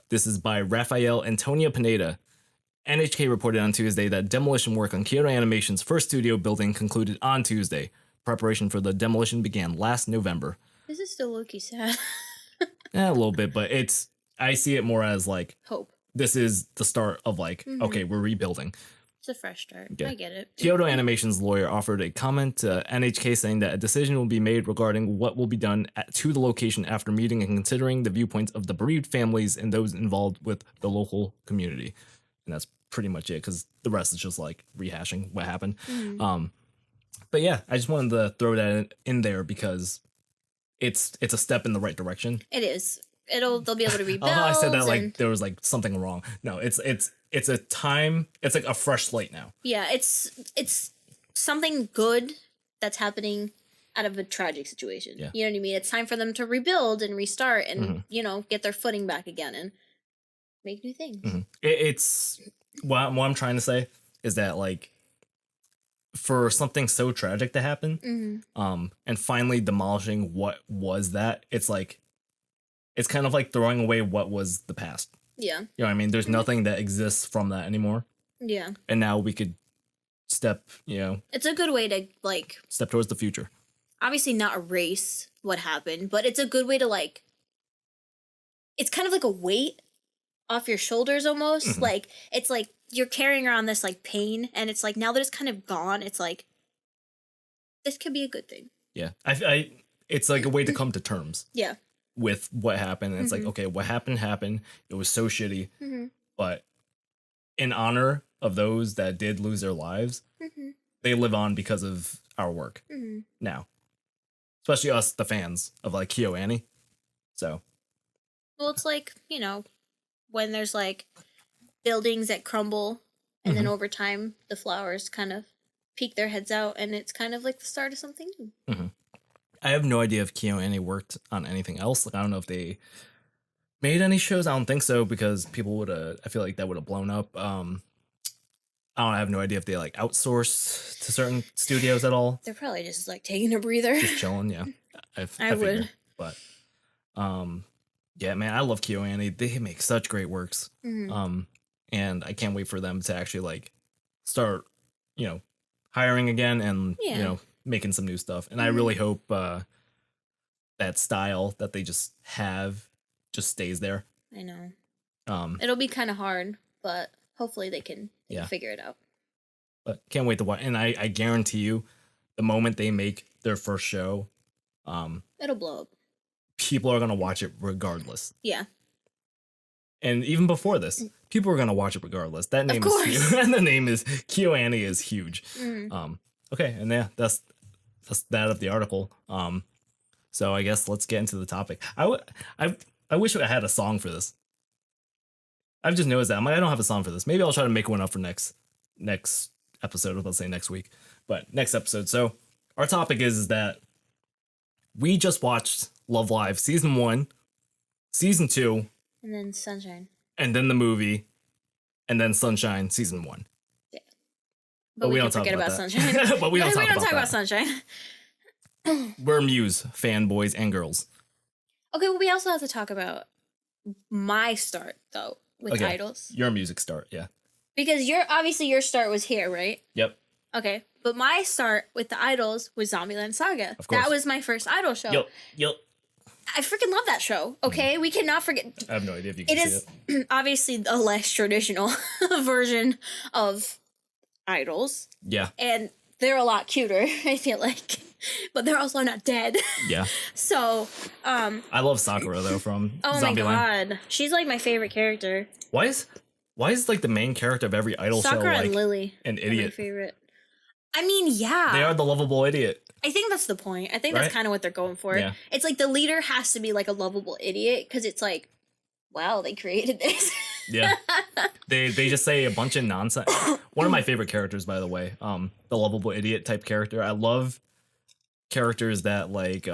This is by Rafael Antonia Pineda. NHK reported on Tuesday that demolition work on Kyoto Animation's first studio building concluded on Tuesday. Preparation for the demolition began last November. This is still low-key sad. A little bit, but I see it more as like... hope. This is the start of like, okay, we're rebuilding. It's a fresh start. Yeah. I get it. Kyoto Animation's lawyer offered a comment to NHK saying that a decision will be made regarding what will be done to the location after meeting and considering the viewpoints of the bereaved families and those involved with the local community. And that's pretty much it, because the rest is just like rehashing what happened. But yeah, I just wanted to throw that in there because it's a step in the right direction. It is. They'll be able to rebuild. Although I said that like there was like something wrong. No, it's a time. It's like a fresh slate now. Yeah, it's something good that's happening out of a tragic situation. Yeah. You know what I mean? It's time for them to rebuild and restart and get their footing back again and make new things. It's what I'm trying to say is that like for something so tragic to happen, and finally demolishing what was that, it's like. It's kind of like throwing away what was the past. Yeah. You know what I mean? There's nothing that exists from that anymore. Yeah. And now we could step, It's a good way to, like... step towards the future. Obviously not erase what happened, but it's a good way to, like... It's kind of like a weight off your shoulders almost. Like, it's like you're carrying around this, like, pain, and it's like, now that it's kind of gone, it's like... This could be a good thing. Yeah. It's like a way to come to terms. Yeah. With what happened. And it's like, okay, what happened. It was so shitty, but in honor of those that did lose their lives, they live on because of our work now. Especially us, the fans of like KyoAni. So. Well, it's like, you know, when there's like buildings that crumble and then over time the flowers kind of peek their heads out and it's kind of like the start of something new. I have no idea if KyoAni worked on anything else. Like, I don't know if they made any shows. I don't think so because people would have, I feel like that would have blown up. I have no idea if they like outsourced to certain studios at all. They're probably just like taking a breather. Just chilling, yeah. I would. Figure. But yeah, man, I love KyoAni. They make such great works. And I can't wait for them to actually like start, you know, hiring again and you know, making some new stuff. And I really hope that style that they just have just stays there. I know. It'll be kind of hard, but hopefully they can figure it out. But can't wait to watch. And I guarantee you, the moment they make their first show, it'll blow up. People are gonna watch it regardless. Yeah. And even before this, people are gonna watch it regardless. That name is huge. And the name is KyoAni is huge. Okay, and yeah, that's that of the article. So I guess let's get into the topic. I wish I had a song for this. I've just noticed that. I'm like, I don't have a song for this. Maybe I'll try to make one up for next episode. Let's say next week, but next episode. So our topic is that we just watched Love Live season 1, season 2, and then Sunshine, and then the movie, and then Sunshine season 1. Yeah, but we don't talk about Sunshine. But we don't talk about Sunshine. We're Muse fanboys and girls. Okay, well, we also have to talk about my start though with idols. Your music start, yeah. Because your start was here, right? Yep. Okay, but my start with the idols was Zombieland Saga. Of course. That was my first idol show. Yep. I freaking love that show. Okay, we cannot forget. I have no idea if you can see it. Obviously a less traditional version of idols. Yeah. And they're a lot cuter, I feel like. But they're also not dead. Yeah. So, I love Sakura though from oh Zombieland. my god, she's like my favorite character. Why is like the main character of every idol show Sakura like and Lily an idiot? My favorite. I mean, yeah. They are the lovable idiot. I think that's the point. I think that's kind of what they're going for. Yeah. It's like the leader has to be like a lovable idiot because it's like, wow, they created this. Yeah. They just say a bunch of nonsense. One of my favorite characters, by the way, the lovable idiot type character. I love characters that like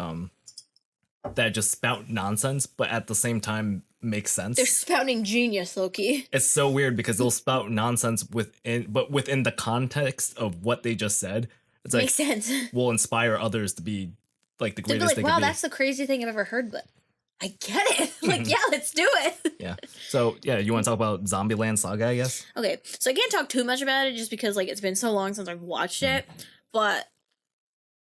that just spout nonsense, but at the same time make sense. They're spouting genius, Loki. It's so weird because they'll spout nonsense within the context of what they just said. It's like makes sense. Will inspire others to be like the greatest. They'll be like, wow, that's the craziest thing I've ever heard, but I get it. Like, yeah, let's do it. Yeah. So yeah, you want to talk about Zombieland Saga, I guess? Okay, so I can't talk too much about it just because like it's been so long since I've watched it, but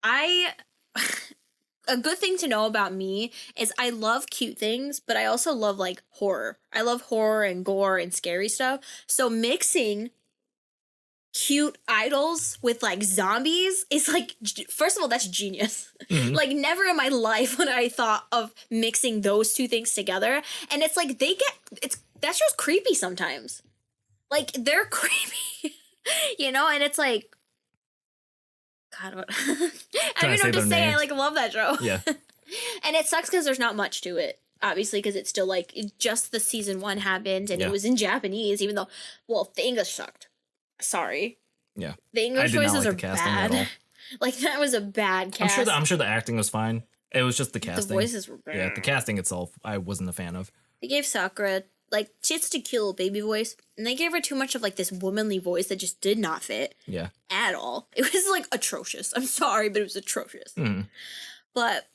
a good thing to know about me is I love cute things, but I also love like horror. I love horror and gore and scary stuff. So mixing cute idols with like zombies is like, first of all, that's genius. Like never in my life would I thought of mixing those two things together. And it's like that show's creepy sometimes. Like they're creepy, you know? And it's like, God, what? I don't even know what to say. Names. I like love that show. Yeah. And it sucks because there's not much to it, obviously, because it's still like just the season 1 happened and it was in Japanese, even though, well, the English sucked. Sorry. Yeah. The English voices are bad. Like that was a bad cast. I'm sure the acting was fine. It was just the casting. The voices were bad. Yeah, the casting itself, I wasn't a fan of. They gave Sakura like she had such a cute little baby voice, and they gave her too much of like this womanly voice that just did not fit. Yeah. At all. It was like atrocious. I'm sorry, but it was atrocious. But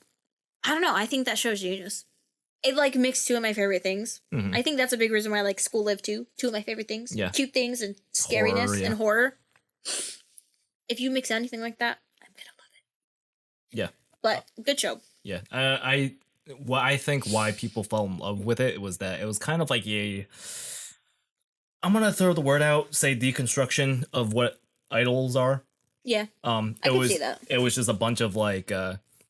I don't know. I think that show's genius. It like mixed two of my favorite things. I think that's a big reason why I like School Live too. Two of my favorite things. Yeah. Cute things and scariness and horror. If you mix anything like that, I'm gonna love it. Yeah. But good show. Yeah. I think why people fell in love with it was that it was kind of like I'm gonna throw the word out, say deconstruction of what idols are. Yeah. I can see that. It was just a bunch of like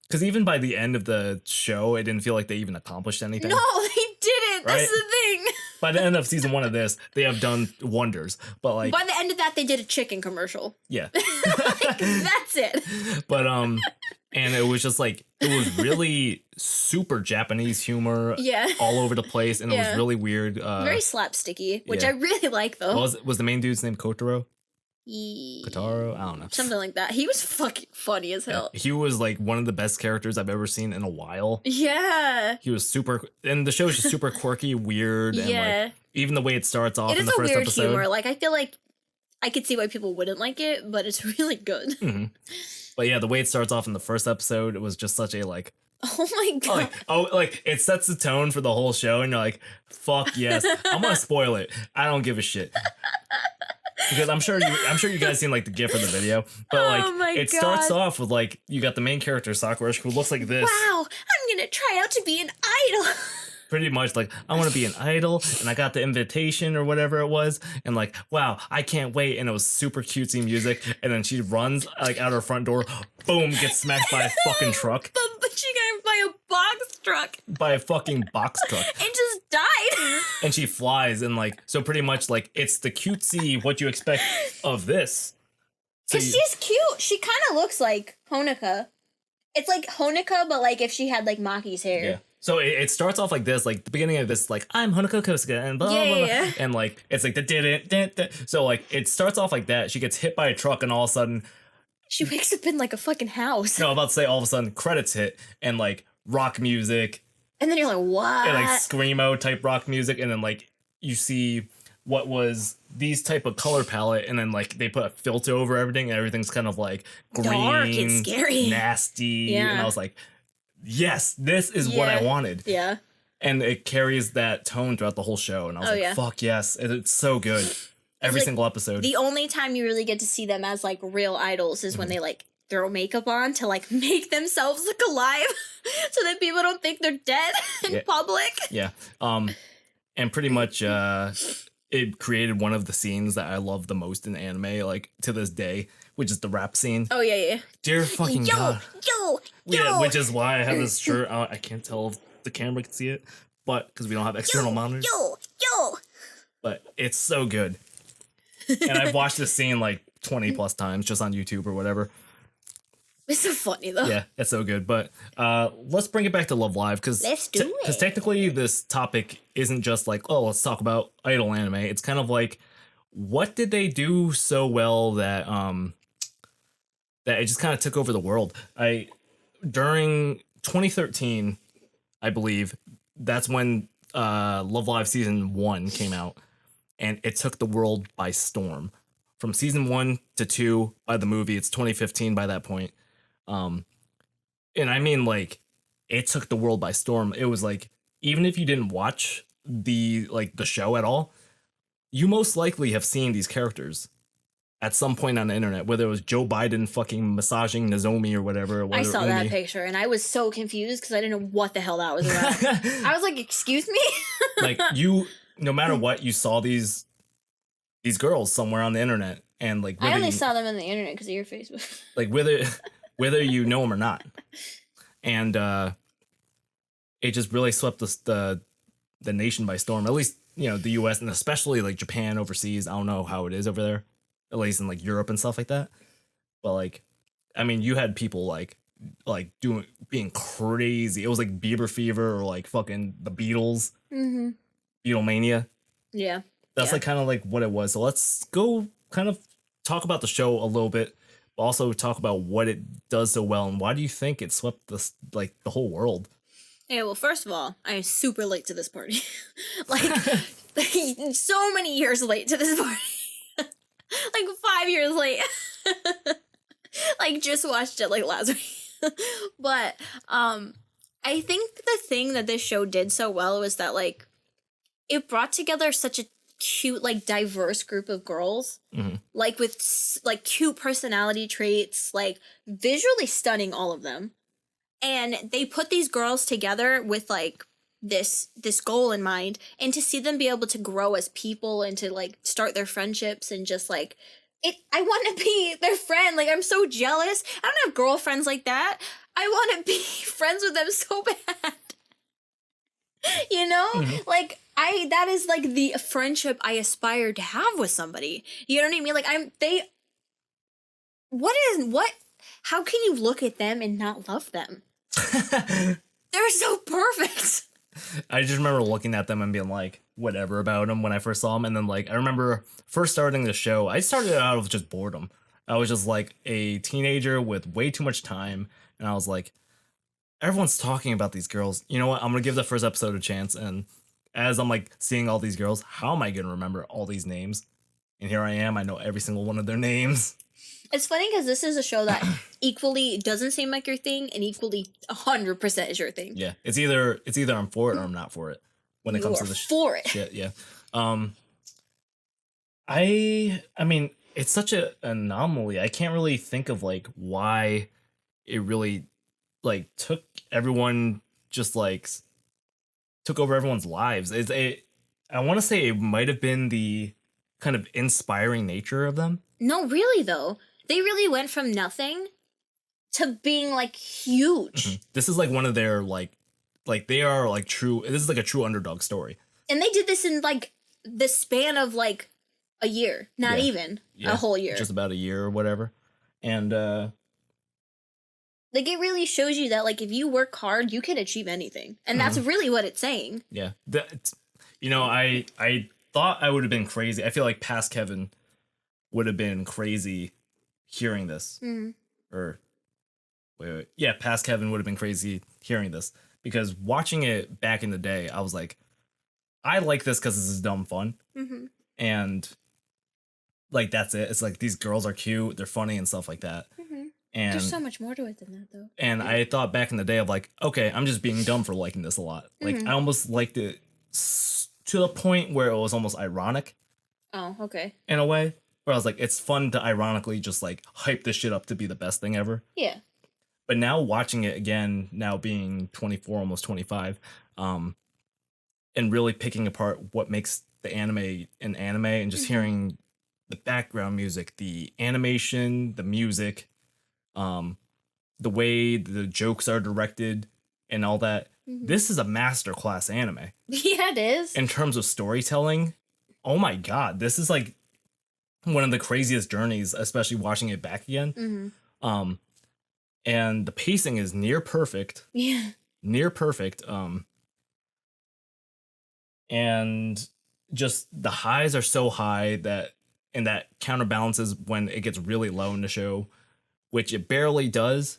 because even by the end of the show, it didn't feel like they even accomplished anything. No, they didn't. Right? That's the thing. by the end of season 1 of this, they have done wonders. But like by the end of that, they did a chicken commercial. Yeah. Like, that's it. But and it was just like it was really super Japanese humor all over the place, and it was really weird. Very slapsticky, which I really like though. Was the main dude's name Kotaro? Kotaro? I don't know. Something like that. He was fucking funny as hell. He was like one of the best characters I've ever seen in a while. Yeah. He was super, and the show is just super quirky, weird, and like even the way it starts off in the first episode. It is a weird humor. Like I feel like I could see why people wouldn't like it, but it's really good. Mm-hmm. But yeah, the way it starts off in the first episode, it was just such a like. Oh my god! Like it sets the tone for the whole show, and you're like, "Fuck yes!" I'm gonna spoil it. I don't give a shit. Because I'm sure you guys seen like the GIF of the video, but like it starts off with like you got the main character Sakura who looks like this. Wow, I'm gonna try out to be an idol. Pretty much like I want to be an idol, and I got the invitation or whatever it was, and like wow, I can't wait, and it was super cutesy music, and then she runs like out her front door, boom, gets smacked by a fucking truck. She got by a box truck. By a fucking box truck. And just died. And she flies, and like so pretty much like it's the cutesy what you expect of this. So she's cute. She kind of looks like Honoka. It's like Honoka, but like if she had like Maki's hair. Yeah. So it starts off like this, like the beginning of this, like I'm Honoka Kosuke and blah blah blah, and like it's like the did. So like it starts off like that. She gets hit by a truck, and all of a sudden she wakes up in like a fucking house. No, I'm about to say all of a sudden credits hit and like rock music, and then you're like what? And like screamo type rock music, and then like you see what was these type of color palette, and then like they put a filter over everything, and everything's kind of like green, dark and scary, nasty, and I was like. Yes, this is what I wanted. Yeah. And it carries that tone throughout the whole show. And I was like, fuck yes. It's so good. Every single episode. The only time you really get to see them as like real idols is when they like throw makeup on to like make themselves look alive so that people don't think they're dead in public. Yeah. And pretty much it created one of the scenes that I love the most in anime, like to this day, which is the rap scene. Oh, yeah. Dear fucking God. Yo. Yeah, which is why I have this shirt. I can't tell if the camera can see it, but because we don't have external monitors. Yo. But it's so good. And I've watched this scene like 20 plus times just on YouTube or whatever. It's so funny though. Yeah, it's so good. But let's bring it back to Love Live because technically this topic isn't just like, oh, let's talk about idol anime. It's kind of like, what did they do so well that that it just kind of took over the world? During 2013, I believe, that's when Love Live season 1 came out, and it took the world by storm. From season 1 to 2 by the movie, it's 2015 by that point. And I mean, like, it took the world by storm. It was like, even if you didn't watch the show at all, you most likely have seen these characters at some point on the internet, whether it was Joe Biden fucking massaging Nozomi or whatever. I saw that picture and I was so confused because I didn't know what the hell that was about. I was like, excuse me? Like no matter what, you saw these girls somewhere on the internet, and like I only saw them on the internet because of your Facebook. Like whether you know them or not, and it just really swept the nation by storm. At least the U.S. and especially like Japan overseas. I don't know how it is over there. At least in like Europe and stuff like that. But like, I mean, you had people like being crazy. It was like Bieber fever or like fucking the Beatles, Beatlemania. Yeah. That's like kind of like what it was. So let's go kind of talk about the show a little bit, but also talk about what it does so well and why do you think it swept the whole world? Yeah, well, first of all, I'm super late to this party. Like, so many years late to this party. Like 5 years late. Like just watched it like last week. But I think the thing that this show did so well was that like it brought together such a cute like diverse group of girls. Like with like cute personality traits, like visually stunning, all of them. And they put these girls together with like this goal in mind, and to see them be able to grow as people and to like start their friendships and just like I want to be their friend. Like, I'm so jealous. I don't have girlfriends like that. I want to be friends with them so bad. Like that is like the friendship I aspire to have with somebody. You know what I mean? Like how can you look at them and not love them? They're so perfect. I just remember looking at them and being like, whatever about them when I first saw them. And then, like, I remember first starting the show, I started out of just boredom. I was just like a teenager with way too much time. And I was like, everyone's talking about these girls. You know what? I'm going to give the first episode a chance. And as I'm like seeing all these girls, how am I going to remember all these names? And here I am. I know every single one of their names. It's funny because this is a show that equally doesn't seem like your thing and equally 100% is your thing. Yeah, it's either I'm for it or I'm not for it when it comes to the for it. shit. Yeah, I mean, it's such an anomaly. I can't really think of like why it really like took everyone just like took over everyone's lives. I want to say it might have been the kind of inspiring nature of them. No, really though. They really went from nothing to being like huge. Mm-hmm. This is like one of their like they are like true. This is like a true underdog story. And they did this in like the span of like a year, not even a whole year, just about a year or whatever. And like it really shows you that like if you work hard, you can achieve anything, and that's really what it's saying. Yeah, you know, I thought I would have been crazy. I feel like past Kevin would have been crazy hearing this. Or wait, yeah, past Kevin would have been crazy hearing this, because watching it back in the day, I was like, I like this because this is dumb fun. And like that's it. It's like these girls are cute, they're funny and stuff like that. And there's so much more to it than that though. And I thought back in the day of like, okay, I'm just being dumb for liking this a lot. Like I almost liked it to the point where it was almost ironic. Oh, okay. In a way where I was like, it's fun to ironically just like hype this shit up to be the best thing ever. Yeah. But now watching it again, now being 24, almost 25, and really picking apart what makes the anime an anime, and just hearing the background music, the animation, the music, the way the jokes are directed and all that. This is a masterclass anime. Yeah, it is. In terms of storytelling, oh my god, this is like one of the craziest journeys, especially watching it back again. And the pacing is near perfect. Yeah. Near perfect. And just the highs are so high that counterbalances when it gets really low in the show, which it barely does,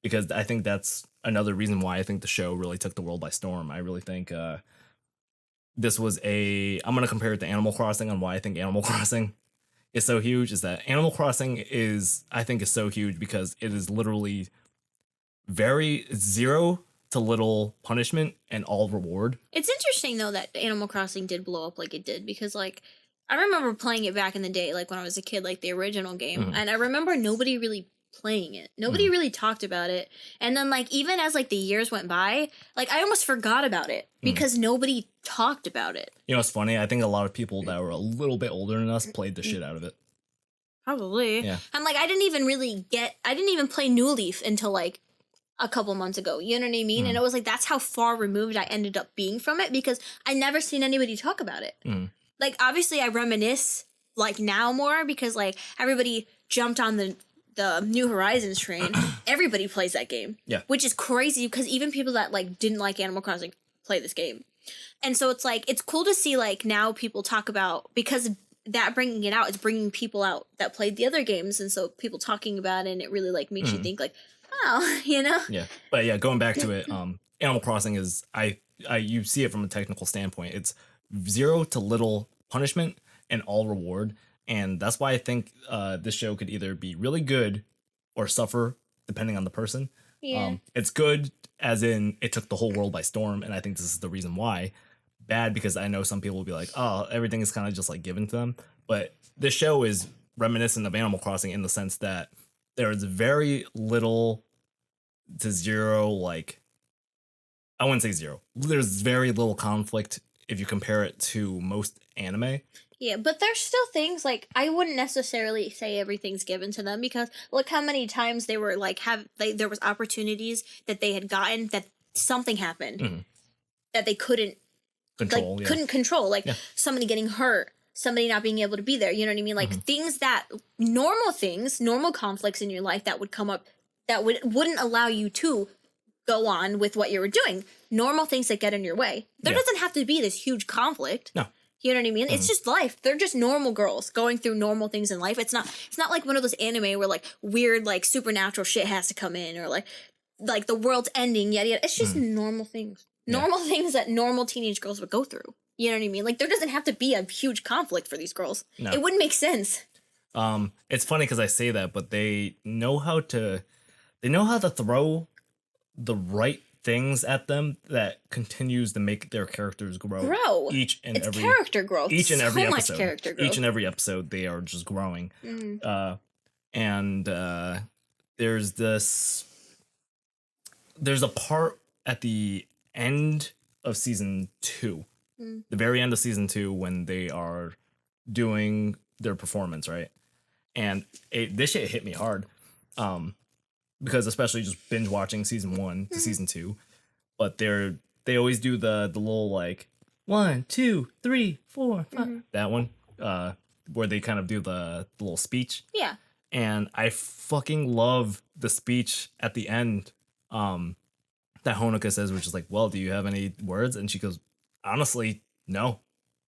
because I think that's another reason why I think the show really took the world by storm. I really think this was I'm going to compare it to Animal Crossing on why I think Animal Crossing is so huge, is that Animal Crossing is so huge because it is literally very zero to little punishment and all reward. It's interesting though that Animal Crossing did blow up like it did, because like I remember playing it back in the day, like when I was a kid, like the original game, and I remember nobody really playing it. Nobody really talked about it. And then like even as like the years went by, like I almost forgot about it because nobody talked about it. You know, it's funny. I think a lot of people that were a little bit older than us played the shit out of it. Probably. Yeah. I'm like, I didn't even play New Leaf until like a couple months ago. You know what I mean? And it was like, that's how far removed I ended up being from it, because I never seen anybody talk about it. Like, obviously I reminisce like now more because like everybody jumped on the New Horizons train. Everybody plays that game. Yeah. Which is crazy because even people that like didn't like Animal Crossing play this game. And so it's like, it's cool to see like now people talk about, because that bringing it out is bringing people out that played the other games. And so people talking about it, and it really like makes you think like, oh, you know? Yeah. But yeah, going back to it, Animal Crossing is, you see it from a technical standpoint. It's zero to little punishment and all reward. And that's why I think this show could either be really good or suffer, depending on the person. Yeah. It's good as in it took the whole world by storm, and I think this is the reason why. Bad because I know some people will be like, oh, everything is kind of just like given to them. But this show is reminiscent of Animal Crossing in the sense that there is very little to zero, like, I wouldn't say zero. There's very little conflict if you compare it to most anime. Yeah, but there's still things like I wouldn't necessarily say everything's given to them, because look how many times they were like there was opportunities that they had gotten that something happened that they couldn't control. like Yeah. couldn't control, like Yeah. somebody getting hurt, somebody not being able to be there. You know what I mean? Like things that normal conflicts in your life that would come up that wouldn't allow you to go on with what you were doing. Normal things that get in your way. There Yeah. doesn't have to be this huge conflict. No. You know what I mean? It's just life. They're just normal girls going through normal things in life. It's not like one of those anime where like weird like supernatural shit has to come in or like the world's ending, yada yada. It's just normal things. Normal things that normal teenage girls would go through. You know what I mean? Like there doesn't have to be a huge conflict for these girls. No. It wouldn't make sense. It's funny because I say that, but they know how to throw the right things at them that continues to make their characters grow. It's character growth. Each and every so episode. Much character growth. Each and every episode, they are just growing. There's a part at the end of season 2, the very end of season 2, when they are doing their performance, right? And this shit hit me hard. Because especially just binge watching season 1 to season 2, but they always do the little like 1, 2, 3, 4, 5, that one, where they kind of do the little speech. Yeah. And I fucking love the speech at the end, that Honoka says, which is like, well, do you have any words? And she goes, honestly, no.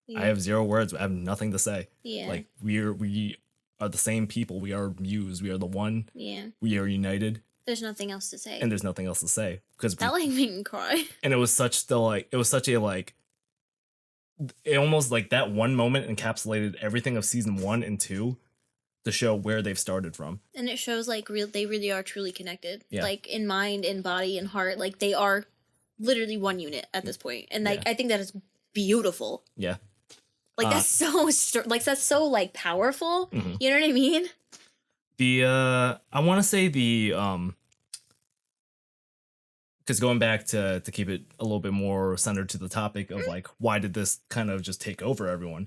Yeah. I have 0 words. I have nothing to say. Yeah. Like we are the same people. We are Muse. We are the one. Yeah. We are united. There's nothing else to say. And there's nothing else to say because that like made me cry. And it was such a like, it almost like that one moment encapsulated everything of season 1 and 2 to show where they've started from. And it shows like they really are truly connected. Yeah. Like in mind, in body, in heart. Like they are literally one unit at this point. And like I think that is beautiful. Yeah. Like that's so like powerful. You know what I mean? I want to say because going back to keep it a little bit more centered to the topic of like why did this kind of just take over everyone?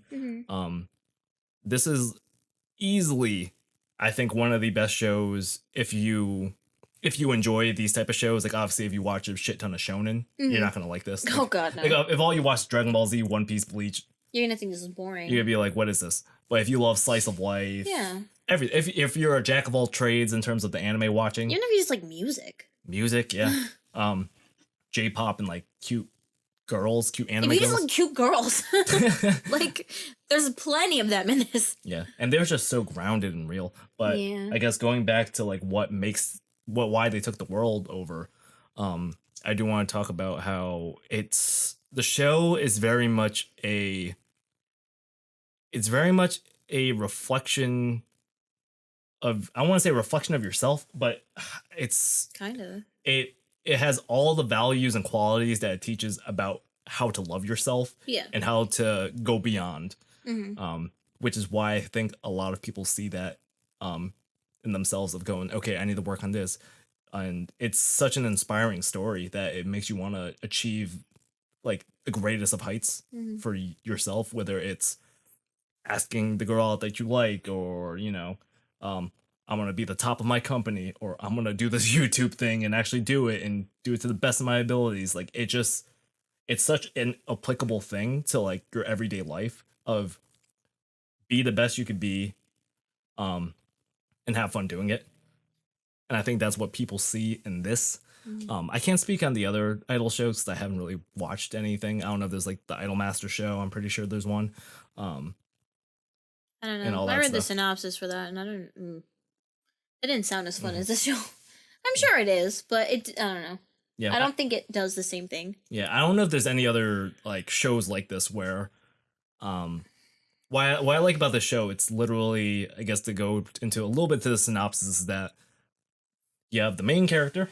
This is easily, I think, one of the best shows if you enjoy these type of shows. Like obviously if you watch a shit ton of shonen, you're not gonna like this. Like, oh god, no. Like, if all you watch Dragon Ball Z, One Piece, Bleach, you're gonna think this is boring. You're gonna be like, what is this? But if you love slice of life, yeah, if you're a jack of all trades in terms of the anime watching, even if you just like music, yeah, J-pop and like cute girls, cute anime if you girls. just like cute girls, like there's plenty of them in this. Yeah, and they're just so grounded and real. But I guess going back to like why they took the world over, I do want to talk about how the show is very much a reflection of, I want to say reflection of yourself, but it's kind of, it has all the values and qualities that it teaches about how to love yourself, and how to go beyond, which is why I think a lot of people see that in themselves of going, okay, I need to work on this. And it's such an inspiring story that it makes you want to achieve like the greatest of heights for yourself, whether it's asking the girl out that you like, or I'm gonna be the top of my company, or I'm gonna do this YouTube thing and actually do it to the best of my abilities. Like it's such an applicable thing to like your everyday life of be the best you could be, and have fun doing it. And I think that's what people see in this. I can't speak on the other Idol shows because I haven't really watched anything. I don't know if there's like the Idol Master show. I'm pretty sure there's one. I don't know. I read the synopsis for that, and it didn't sound as fun as this show. I'm sure it is, but I don't know. Yeah, I don't think it does the same thing. Yeah, I don't know if there's any other like shows like this where, what I like about the show, it's literally, I guess, to go into a little bit to the synopsis, is that you have the main character,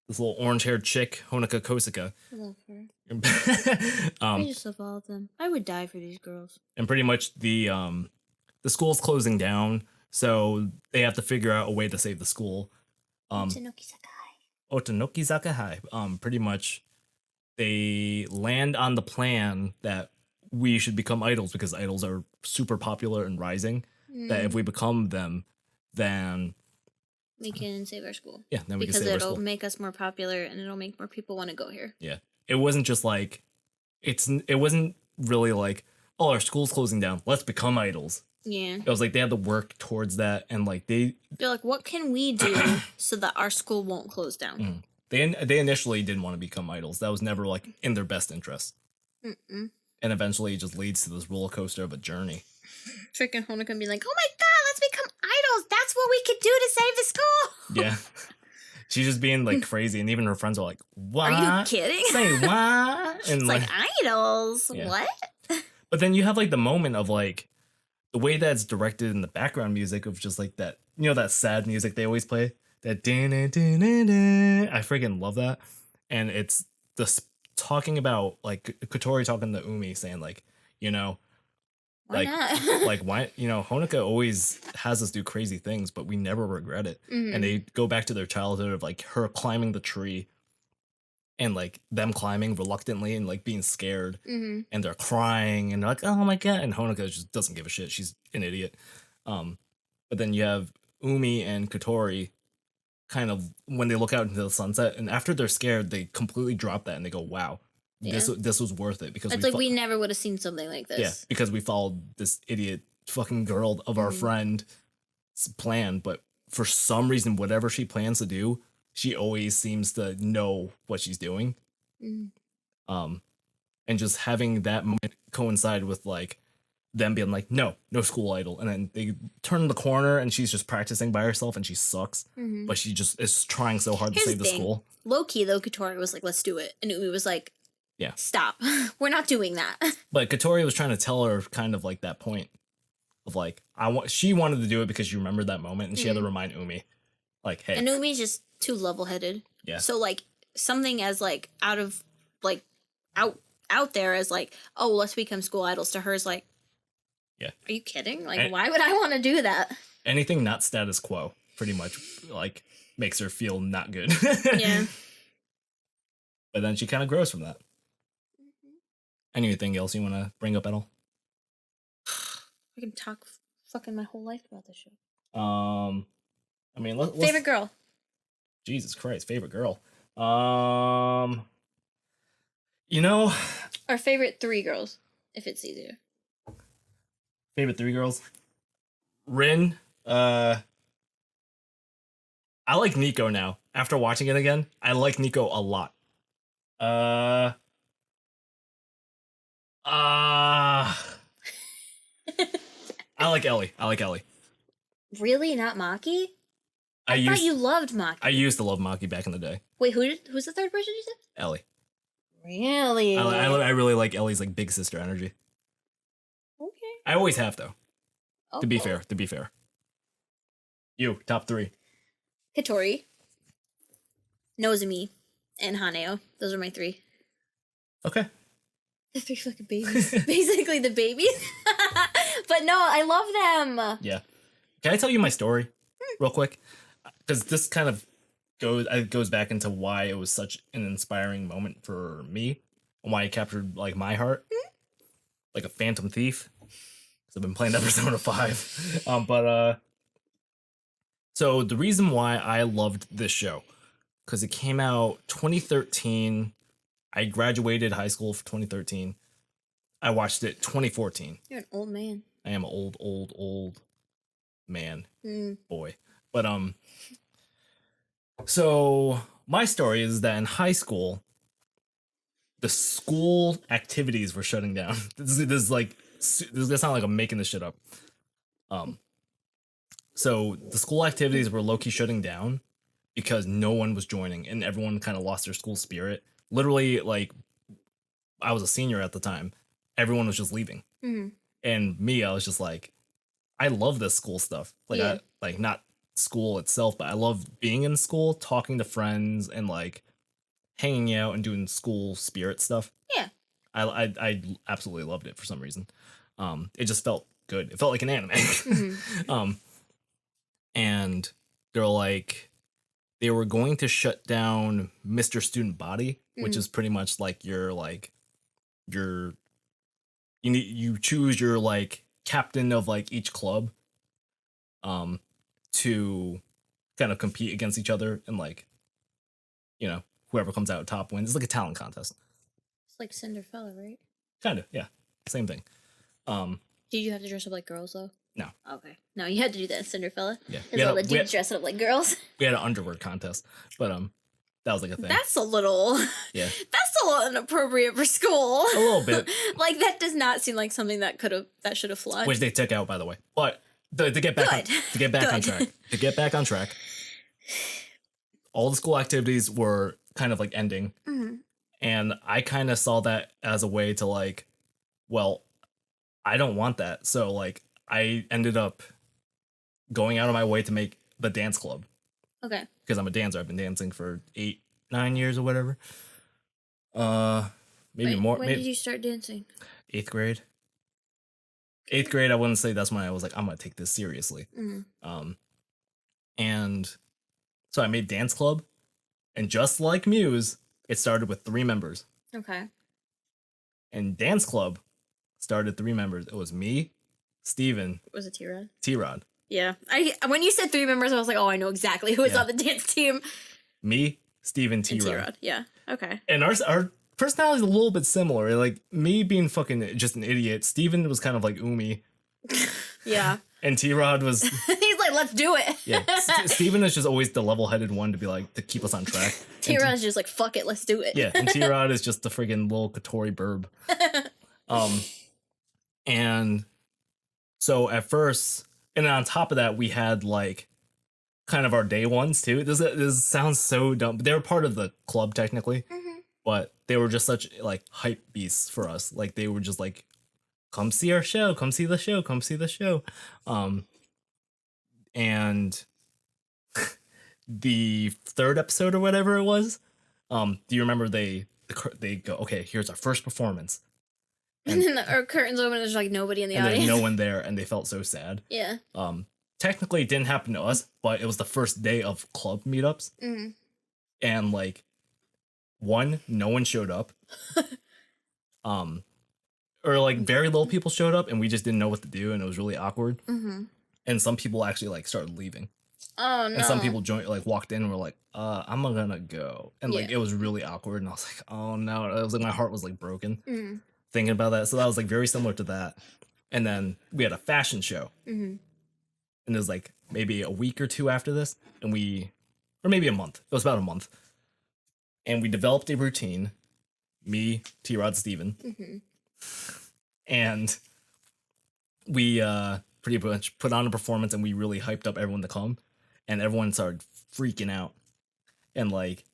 this little orange-haired chick, Honoka Kosuka. I love her. I just love all of them. I would die for these girls. And pretty much the school's closing down, so they have to figure out a way to save the school. Otanoki Sakai. Pretty much, they land on the plan that we should become idols because idols are super popular and rising. That if we become them, then we can save our school. Yeah, then we can save our school. Because it'll make us more popular and it'll make more people want to go here. Yeah. It wasn't just like it wasn't really like, oh, our school's closing down, let's become idols. Yeah. It was like they had to work towards that, and like They're like, what can we do so that our school won't close down? they initially didn't want to become idols. That was never like in their best interest. Mm-mm. And eventually it just leads to this roller coaster of a journey. Freaking Honoka being like, oh my god, let's become idols. That's what we could do to save the school. Yeah. She's just being like crazy, and even her friends are like, what? Are you kidding? Say what? And It's like idols. Yeah. What? But then you have like the moment of like the way that's directed in the background music of just like that, you know, that sad music they always play. That I freaking love that. And it's this talking about like Kotori talking to Umi saying like, you know, Why like not? like why, you know, Honoka always has us do crazy things, but we never regret it. And they go back to their childhood of like her climbing the tree and like them climbing reluctantly and like being scared, and they're crying and they're like, oh my god, and Honoka just doesn't give a shit, she's an idiot. But then you have Umi and Kotori kind of when they look out into the sunset, and after they're scared they completely drop that and they go, wow, this was worth it, because It's like we never would have seen something like this. yeah, because we followed this idiot fucking girl of our friend's plan, but for some reason whatever she plans to do, she always seems to know what she's doing. And just having that moment coincide with like them being like, no school idol, and then they turn the corner and she's just practicing by herself and she sucks, but she just is trying so hard to save the school. Low key though, Kotori was like, let's do it, and Umi was like, yeah, stop, we're not doing that. But Kotori was trying to tell her kind of like that point of like, she wanted to do it because she remembered that moment, and she had to remind Umi like, hey. And Umi's just too level-headed. Yeah. So like something as like out there as like, oh, let's become school idols, to her is like, yeah, are you kidding? Like, why would I want to do that? Anything not status quo pretty much like makes her feel not good. Yeah. But then she kind of grows from that. Anything else you want to bring up at all? I can talk fucking my whole life about this show. I mean, let's favorite girl. Jesus Christ, favorite girl. You know, or favorite 3 girls, if it's easier. Favorite 3 girls. Rin. I like Nico now. After watching it again, I like Nico a lot. I like Ellie. Really? Not Maki? I thought you loved Maki. I used to love Maki back in the day. Wait, who's the third person you said? Ellie. Really? I really like Ellie's like big sister energy. Okay. I always have though. Okay. To be fair. You, top 3. Hitori, Nozomi, and Haneo. Those are my 3. Okay. The 3 fucking babies. Basically the babies. But no, I love them. Yeah. Can I tell you my story real quick? Because this kind of goes back into why it was such an inspiring moment for me and why it captured like my heart like a phantom thief, because I've been playing that Persona 5. So the reason why I loved this show, because it came out 2013. I graduated high school for 2013. I watched it 2014. You're an old man. I am an old man. Boy. But so my story is that in high school, the school activities were shutting down. This is gonna sound like I'm making this shit up. So the school activities were low-key shutting down because no one was joining and everyone kind of lost their school spirit. Literally, like, I was a senior at the time. Everyone was just leaving. And me, I was just like, I love this school stuff. Like, I not school itself, but I love being in school, talking to friends, and like hanging out and doing school spirit stuff. Yeah. I absolutely loved it for some reason. It just felt good. It felt like an anime. And they're like, they were going to shut down Mr. Student Body, which is pretty much like you choose your like captain of like each club to kind of compete against each other, and like, you know, whoever comes out top wins. It's like a talent contest. It's like Cinderella, right? Kind of, yeah. Same thing. Did you have to dress up like girls though? No. Okay. No, you had to do that in Cinderella. Yeah. Because all the dudes dressing up like girls. We had an underwear contest, but that was like a thing. That's a little. Yeah. That's a little inappropriate for school. A little bit. Like that does not seem like something that should have flied. Which they took out, by the way. But to get back on track, all the school activities were kind of like ending, and I kind of saw that as a way to like, well, I don't want that, so like I ended up going out of my way to make the dance club. Okay. Because I'm a dancer. I've been dancing for 8-9 years or whatever. Maybe more. When did you start dancing? 8th grade. 8th grade, I wouldn't say that's when I was like, I'm gonna take this seriously. And so I made dance club, and just like Muse, it started with 3 members. Okay. And dance club started 3 members. It was me, Steven. Was it T-Rod? T-Rod. Yeah. When you said 3 members, I was like, oh, I know exactly who was on the dance team. Me, Steven, T-Rod. T-Rod. Yeah. Okay. And our personality is a little bit similar. Like me being fucking just an idiot. Steven was kind of like Umi. Yeah. And T-Rod was... He's like, let's do it. Yeah. Steven is just always the level-headed one to be like, to keep us on track. T-Rod's just like, fuck it, let's do it. Yeah. And T-Rod is just the friggin' little Katori burb. And so at first... And then on top of that, we had like kind of our day ones too. This sounds so dumb, but they were part of the club technically, but they were just such like hype beasts for us. Like they were just like, come see our show, come see the show, come see the show. And the 3rd episode or whatever it was, do you remember they go, okay, here's our first performance. And then our curtains open and there's like nobody in the and audience. There's no one there, and they felt so sad. Yeah. Technically it didn't happen to us, but it was the first day of club meetups. And like no one showed up. Or like very little people showed up and we just didn't know what to do, and it was really awkward. And some people actually like started leaving. Oh no. And some people walked in and were like, I'm gonna go. And like it was really awkward, and I was like, oh no. It was like my heart was like broken. Thinking about that. So that was like very similar to that. And then we had a fashion show. And it was like maybe a week or 2 after this, and or maybe a month. It was about a month. And we developed a routine, me, T-Rod, Steven. And we pretty much put on a performance, and we really hyped up everyone to come, and everyone started freaking out. And like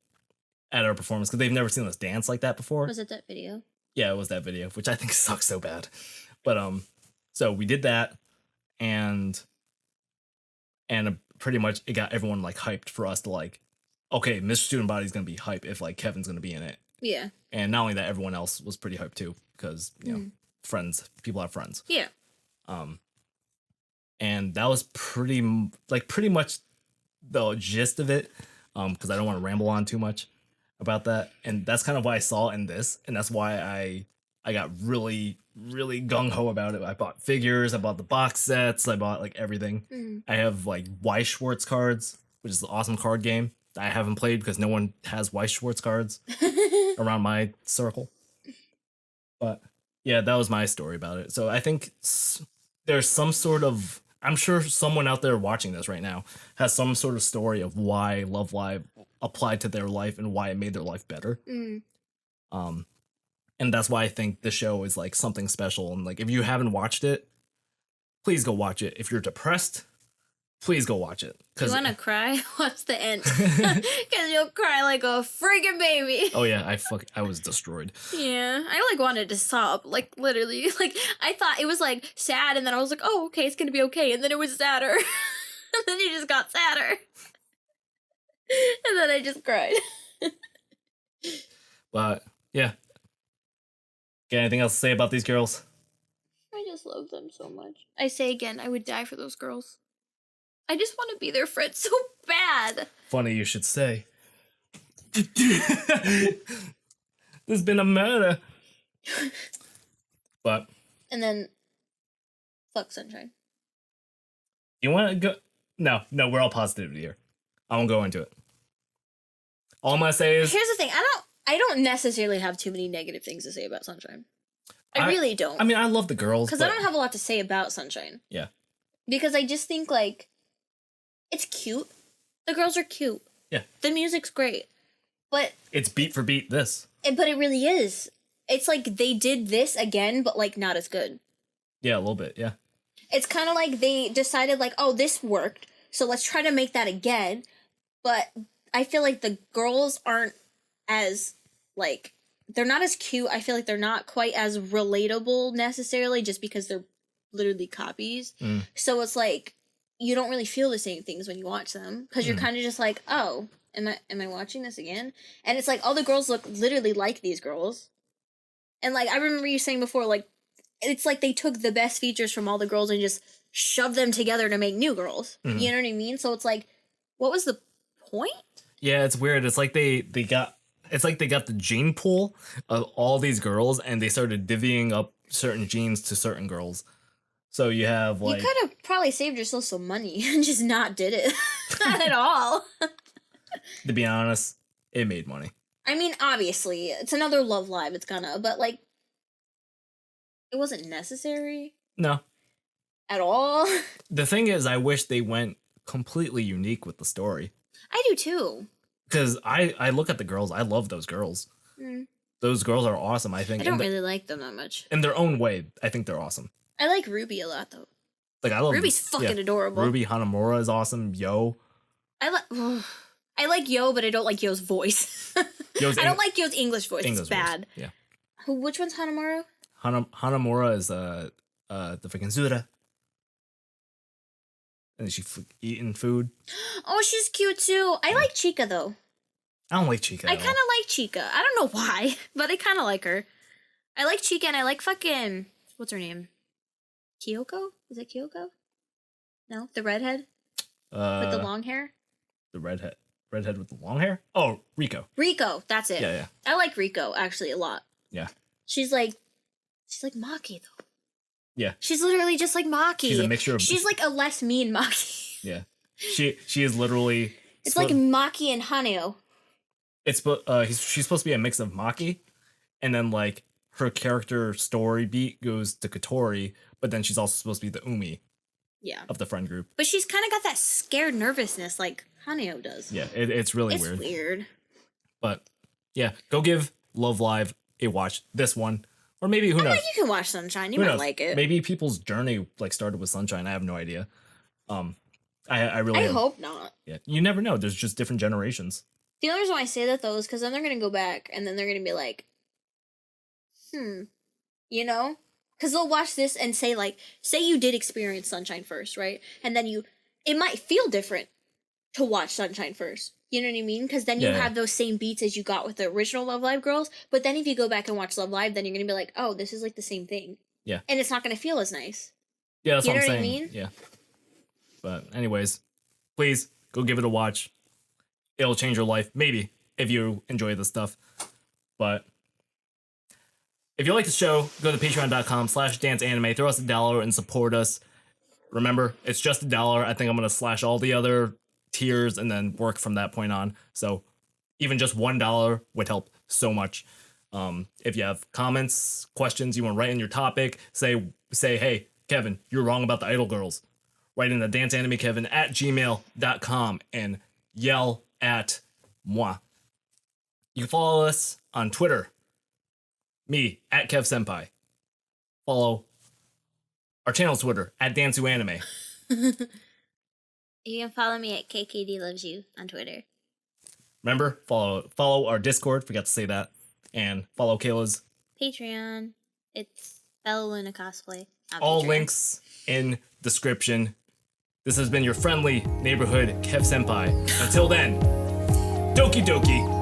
at our performance, because they've never seen us dance like that before. Was it that video? Yeah, it was that video, which I think sucks so bad. But so we did that, and pretty much it got everyone like hyped for us to like, okay, Mr. Student Body's gonna be hype if like Kevin's gonna be in it. Yeah. And not only that, everyone else was pretty hyped too, because you know, people have friends. Yeah. And that was pretty much the gist of it. Because I don't want to ramble on too much about that, and that's kind of why I saw it in this, and that's why I got really, really gung-ho about it. I bought figures, I bought the box sets, I bought like everything. I have like Weiss Schwartz cards, which is an awesome card game that I haven't played because no one has Weiss Schwartz cards around my circle. But yeah, that was my story about it. So I think there's some sort of, I'm sure someone out there watching this right now has some sort of story of why Love Live applied to their life and why it made their life better. And that's why I think the show is like something special. And like, if you haven't watched it, please go watch it. If you're depressed, please go watch it. You want to cry? Watch the end. Because you'll cry like a friggin' baby. Oh yeah, I was destroyed. Yeah, I like wanted to sob, like literally. Like I thought it was like sad, and then I was like, oh, okay, it's gonna be okay. And then it was sadder. And then it just got sadder. And then I just cried. But yeah. Got anything else to say about these girls? I just love them so much. I say again, I would die for those girls. I just want to be their friend so bad. Funny you should say. There's been a murder. But. And then, fuck Sunshine. You want to go? No, we're all positivity here. I won't go into it. All I'm gonna say is. Here's the thing. I don't necessarily have too many negative things to say about Sunshine. I really don't. I mean, I love the girls. Because I don't have a lot to say about Sunshine. Yeah. Because I just think, like, it's cute. The girls are cute. Yeah. The music's great. But... It's beat for beat this. But it really is. It's like they did this again, but, like, not as good. Yeah, a little bit, yeah. It's kind of like they decided, like, oh, this worked, so let's try to make that again. But I feel like the girls aren't as, like... They're not as cute. I feel like they're not quite as relatable necessarily just because they're literally copies. So it's like you don't really feel the same things when you watch them because you're kind of just like, oh, am I watching this again? And it's like all the girls look literally like these girls. And like I remember you saying before, like it's like they took the best features from all the girls and just shoved them together to make new girls. You know what I mean? So it's like, what was the point? Yeah, it's weird. It's like they got the gene pool of all these girls and they started divvying up certain genes to certain girls. So you have like... You could have probably saved yourself some money and just not did it at all. To be honest, it made money. I mean, obviously, it's another Love Live, it's gonna, but like, it wasn't necessary. No. At all. The thing is, I wish they went completely unique with the story. I do too. Because I look at the girls, I love those girls. Those girls are awesome, I think. I don't really like them that much. In their own way, I think they're awesome. I like Ruby a lot, though. Like, I love Ruby's fucking adorable. Ruby Hanamura is awesome. Yo. I like Yo, but I don't like Yo's voice. I don't like Yo's English voice. It's bad. Yeah. Which one's Hanamura? Hanamura is the freaking Zura. And she's eating food. Oh, she's cute too. I like Chica though. I don't like Chica. I kind of like Chica. I don't know why, but I kind of like her. I like Chica and I like fucking... What's her name? Kyoko? Is it Kyoko? No? The redhead? With the long hair? The redhead with the long hair? Oh, Riko. Riko, that's it. Yeah. I like Riko, actually, a lot. Yeah. She's like Maki, though. Yeah. She's literally just like Maki. She's a mixture of... She's like a less mean Maki. Yeah. She is literally... It's like Maki and Haneo. She's supposed to be a mix of Maki, and then like her character story beat goes to Katori, but then she's also supposed to be the Umi. Yeah. Of the friend group. But she's kind of got that scared nervousness like Haneo does. Yeah, it's really weird. It's weird. But yeah, go give Love Live a watch. This one. Or maybe, who knows? You can watch Sunshine. You might like it. Maybe people's journey like started with Sunshine. I have no idea. I hope not. Yeah, you never know. There's just different generations. The only reason why I say that though is because then they're gonna go back and then they're gonna be like, you know, because they'll watch this and say like, say you did experience Sunshine first, right? And then it might feel different to watch Sunshine first. You know what I mean? Because then you have those same beats as you got with the original Love Live girls. But then if you go back and watch Love Live, then you're going to be like, oh, this is like the same thing. Yeah. And it's not going to feel as nice. Yeah, that's what I'm saying. I mean? Yeah. But anyways, please go give it a watch. It'll change your life. Maybe if you enjoy this stuff. But if you like the show, go to patreon.com/danceanime. Throw us $1 and support us. Remember, it's just $1. I think I'm going to slash all the other tiers and then work from that point on. So even just $1 would help so much. If you have comments, questions, you want to write in your topic, say, hey, Kevin, you're wrong about the idol girls. Write in the danceanimekevin@gmail.com and yell at moi. You can follow us on Twitter. Me, @KevSenpai. Follow our channel's Twitter, @DanceUAnime. You can follow me at KKDLovesYou on Twitter. Remember, follow our Discord, forgot to say that. And follow Kayla's Patreon. It's Bella Luna Cosplay. All links in description. This has been your friendly neighborhood Kev Senpai. Until then, Doki Doki.